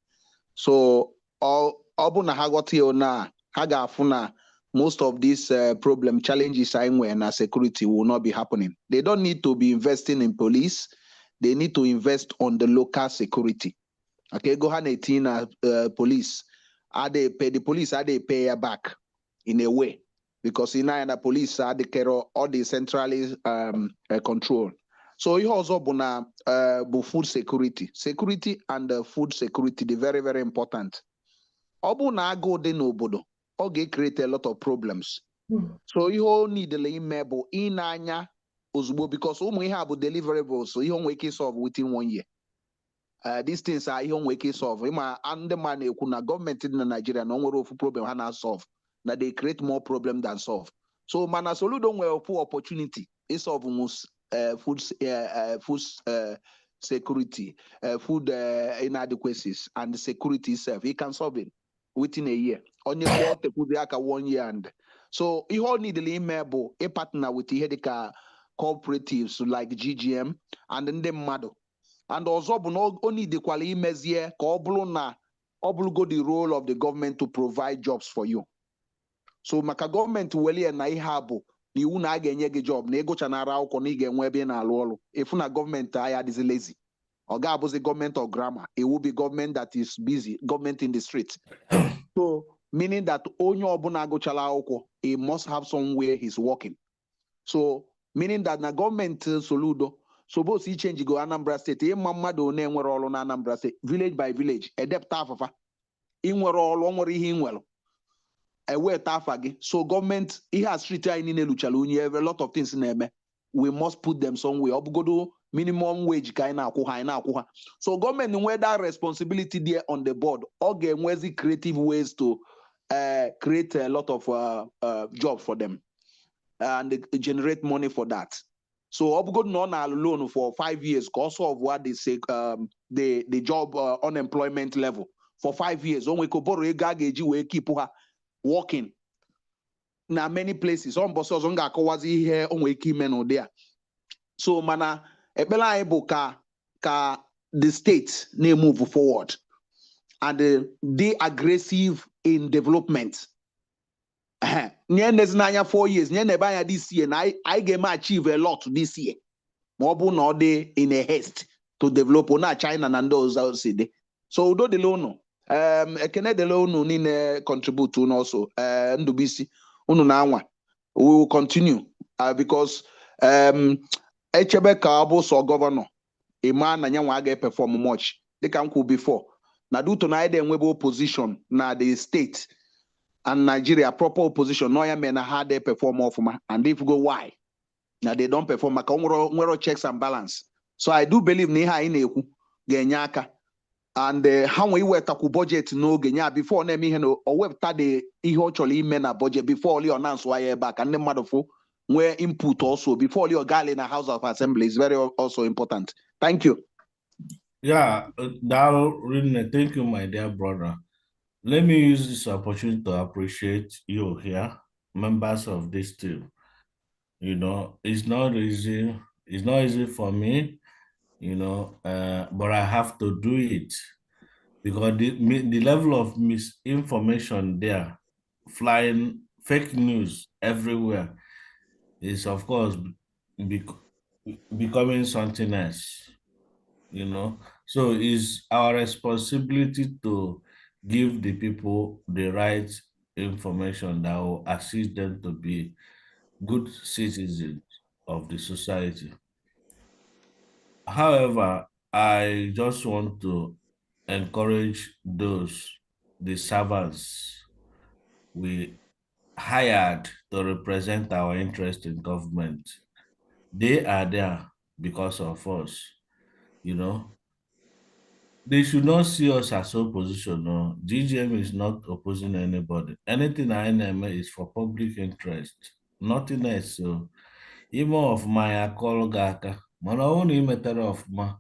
So ọ bụ na ha ghọta ya na ha ga-afụ na most of these problem challenges anyị nwere na security will not be happening. They don't need to be investing in police. They need to invest on the local security. Okay, go ahead and na police. The police are they pay ya back in a way because in the police are the care all the centrally control. So ihe ọzọ bụ na bụ food security and food security dị very very important. Ọ bụ na agụụ dị n'obodo ọ ga-create a lot of problems. So ihe o needle ime bụ ịnanya ozugbo because ụmụ ihe a bụ deliverables, so ihe onwe ike solve within 1 year. These things are ihe onwe ike solve. Ịma ndị ma na-ekwu na gọọmenti dị na Nigeria na o nwere ofu problem ha na-solve na they create more problem than solve. So mana SOLUDO nwere ofu opportunity isolve food security, food inadequacies and security itself. He can solve it within a year. Only 1 year and so he all need the email a partner with the Hedeka cooperatives like GGM and then the Mado. And also only the quality measure na oblugo the role of the government to provide jobs for you. So maka government weli na ihabo ni una ga-enye gị job na ego chanara akwụkwọ na ị ga-enwe ebe na-alụ ọrụ. If na government aya is lazy, or ga-abụzi government of grammar, it will be government that is busy, government in the street. So meaning that onye ọbụla agụchala akwụkwọ, he must have somewhere he's working. So meaning that na government SOLUDO suppose he change go Anambra State, ịma mmadụ na-enwere ọrụ na Anambra State, village by village, edepụta afafa, inwere ọrụ, nwere ihe inwere. So government he has street a lot of things in there. We must put them somewhere. Minimum wage so government where that responsibility there on the board or get creative ways to create a lot of jobs for them and generate money for that. So on alone for 5 years because of what they say the job unemployment level for 5 years only we keep working na many places on bosses on ga-akọwazi ihe o nwere ike ime n'ụdị a. So mana ekpere anyị bụ ka the state na-move forward and they aggressive in development. Nye n'anya 4 years nye n'ebe anya this year na anyị ga-eme achieve a lot this year ma ọ bụ na ọ dị in a haste to develop na China na ndị ọzọ si dị. So udo dịla unu. Ekene dele unu niile contribute unu also Ndubisi unu na anwa we will continue because echebe ka abụ so governor ịma na nyanwa aga perform much dịka m kwuru before na duto na ide enwebe opposition na the state and Nigeria proper opposition no ya me na ha dey perform ọfụma and if go why na they don't perform maka nwere checks and balance. So I do believe na ihe anyị na-ekwu ga-enye aka and how we were taku budget n'oge nya before na eme ihe no o wepụta the ihe ọ chọrọ ime na budget before you announce why back and the mmadụ fụ where input also before you gal in a House of Assembly is very also important. Thank you. Yeah, really thank you, my dear brother. Let me use this opportunity to appreciate you here, members of this team. You know, it's not easy. It's not easy for me, you know, but I have to do it because the level of misinformation there, flying fake news everywhere, is of course becoming something else, you know. So it's our responsibility to give the people the right information that will assist them to be good citizens of the society. However, I just want to encourage the servants we hired to represent our interest in government. They are there because of us, you know. They should not see us as opposition. No, GGM is not opposing anybody. Anything I name is for public interest, nothing else. So, even of my colleague, man, only matter of ma,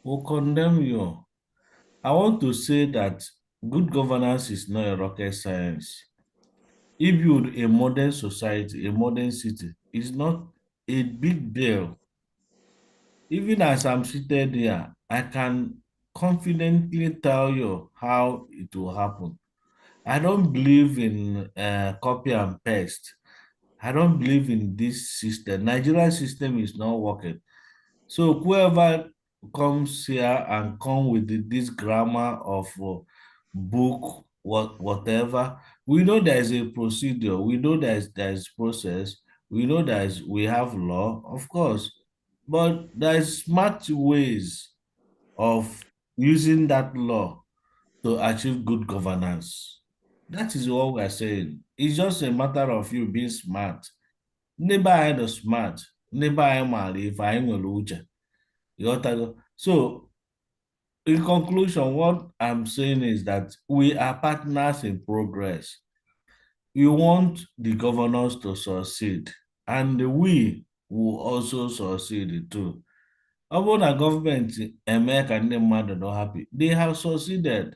will condemn you. I want to say that good governance is not a rocket science. If you a modern society, a modern city, is not a big deal. Even as I'm seated here, I can confidently tell you how it will happen. I don't believe in copy and paste. I don't believe in this system. Nigerian system is not working. So whoever comes here and come with this grammar of book, whatever, we know there is a procedure. We know there is process. We know we have law, of course, but there's smart ways of using that law to achieve good governance. That is what we're saying. It's just a matter of you being smart. Neighbor I the smart, neighbor I mali if I will uche. You got to go. So, in conclusion, what I'm saying is that we are partners in progress. We want the governors to succeed, and we will also succeed too. Ọ bụrụ na gọọmenti eme ka ndị mmadụ nọ happy, they have succeeded.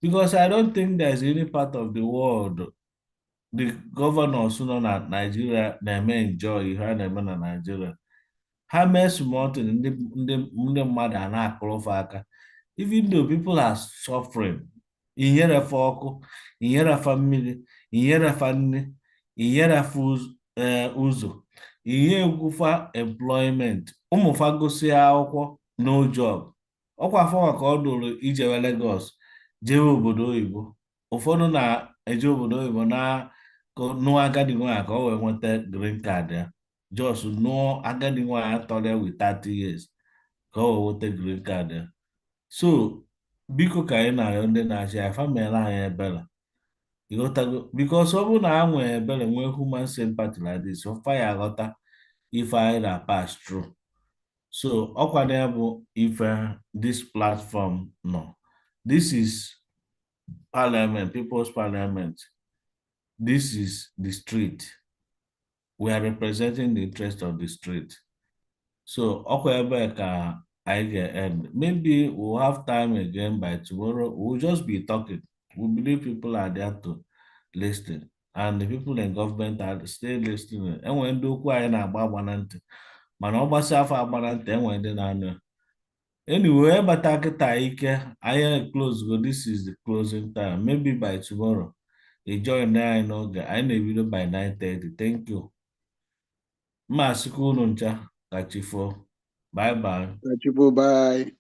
Because I don't think there's any part of the world the governors nọ na Nigeria na-eme enjoy ihe a na-eme na Nigeria. Ha mee smọtin ndị mmadụ a na-akụrụfe aka. Even though people are suffering, inyerefe ọkụ, inyerefe mmiri, inyerefe nri, inyerefe ụzọ, ihe egwufa employment, ụmụfa gosi akwụkwọ no job. Ọkwa afọ ka ọ dụrụ ijewe Lagos jewe obodo oyibo. Ụfọdụ na-eje obodo oyibo na nụọ agadi nwaanyị ka ọ wee nweta green card ya. Just nụọ agadi nwaanyị tọrọ with 30 years ka ọ wee nweta green card ya. So, biko ka anyị na-arịọ ndị na-achị anyị famịlị anyị ebere. Ịghọtago? Because ọ bụrụ na ha nwee ebere nwee human sympathy like this, ọfa ya aghọta ife anyị na-pass through. So, ọkwa na ya bụ ife this platform nọ. This is parliament, people's parliament. This is the street. We are representing the interest of the street. So, ọkwa ebe ka I get end. Maybe we'll have time again by tomorrow. We'll just be talking. We believe people are there to listen. And the people in government are still listening. And when do I na-agba agbanante. Mana ọ gbasa afọ agbanante enwe ndị na-anụ. Anyway, ebata kịta ike, anyị close go. This is the closing time. Maybe by tomorrow. You join anyị n'oge. Anyị na-ebido by 9:30. Thank you. Mma asịkwa unu ncha ka chi fo. Bye bye. Bye.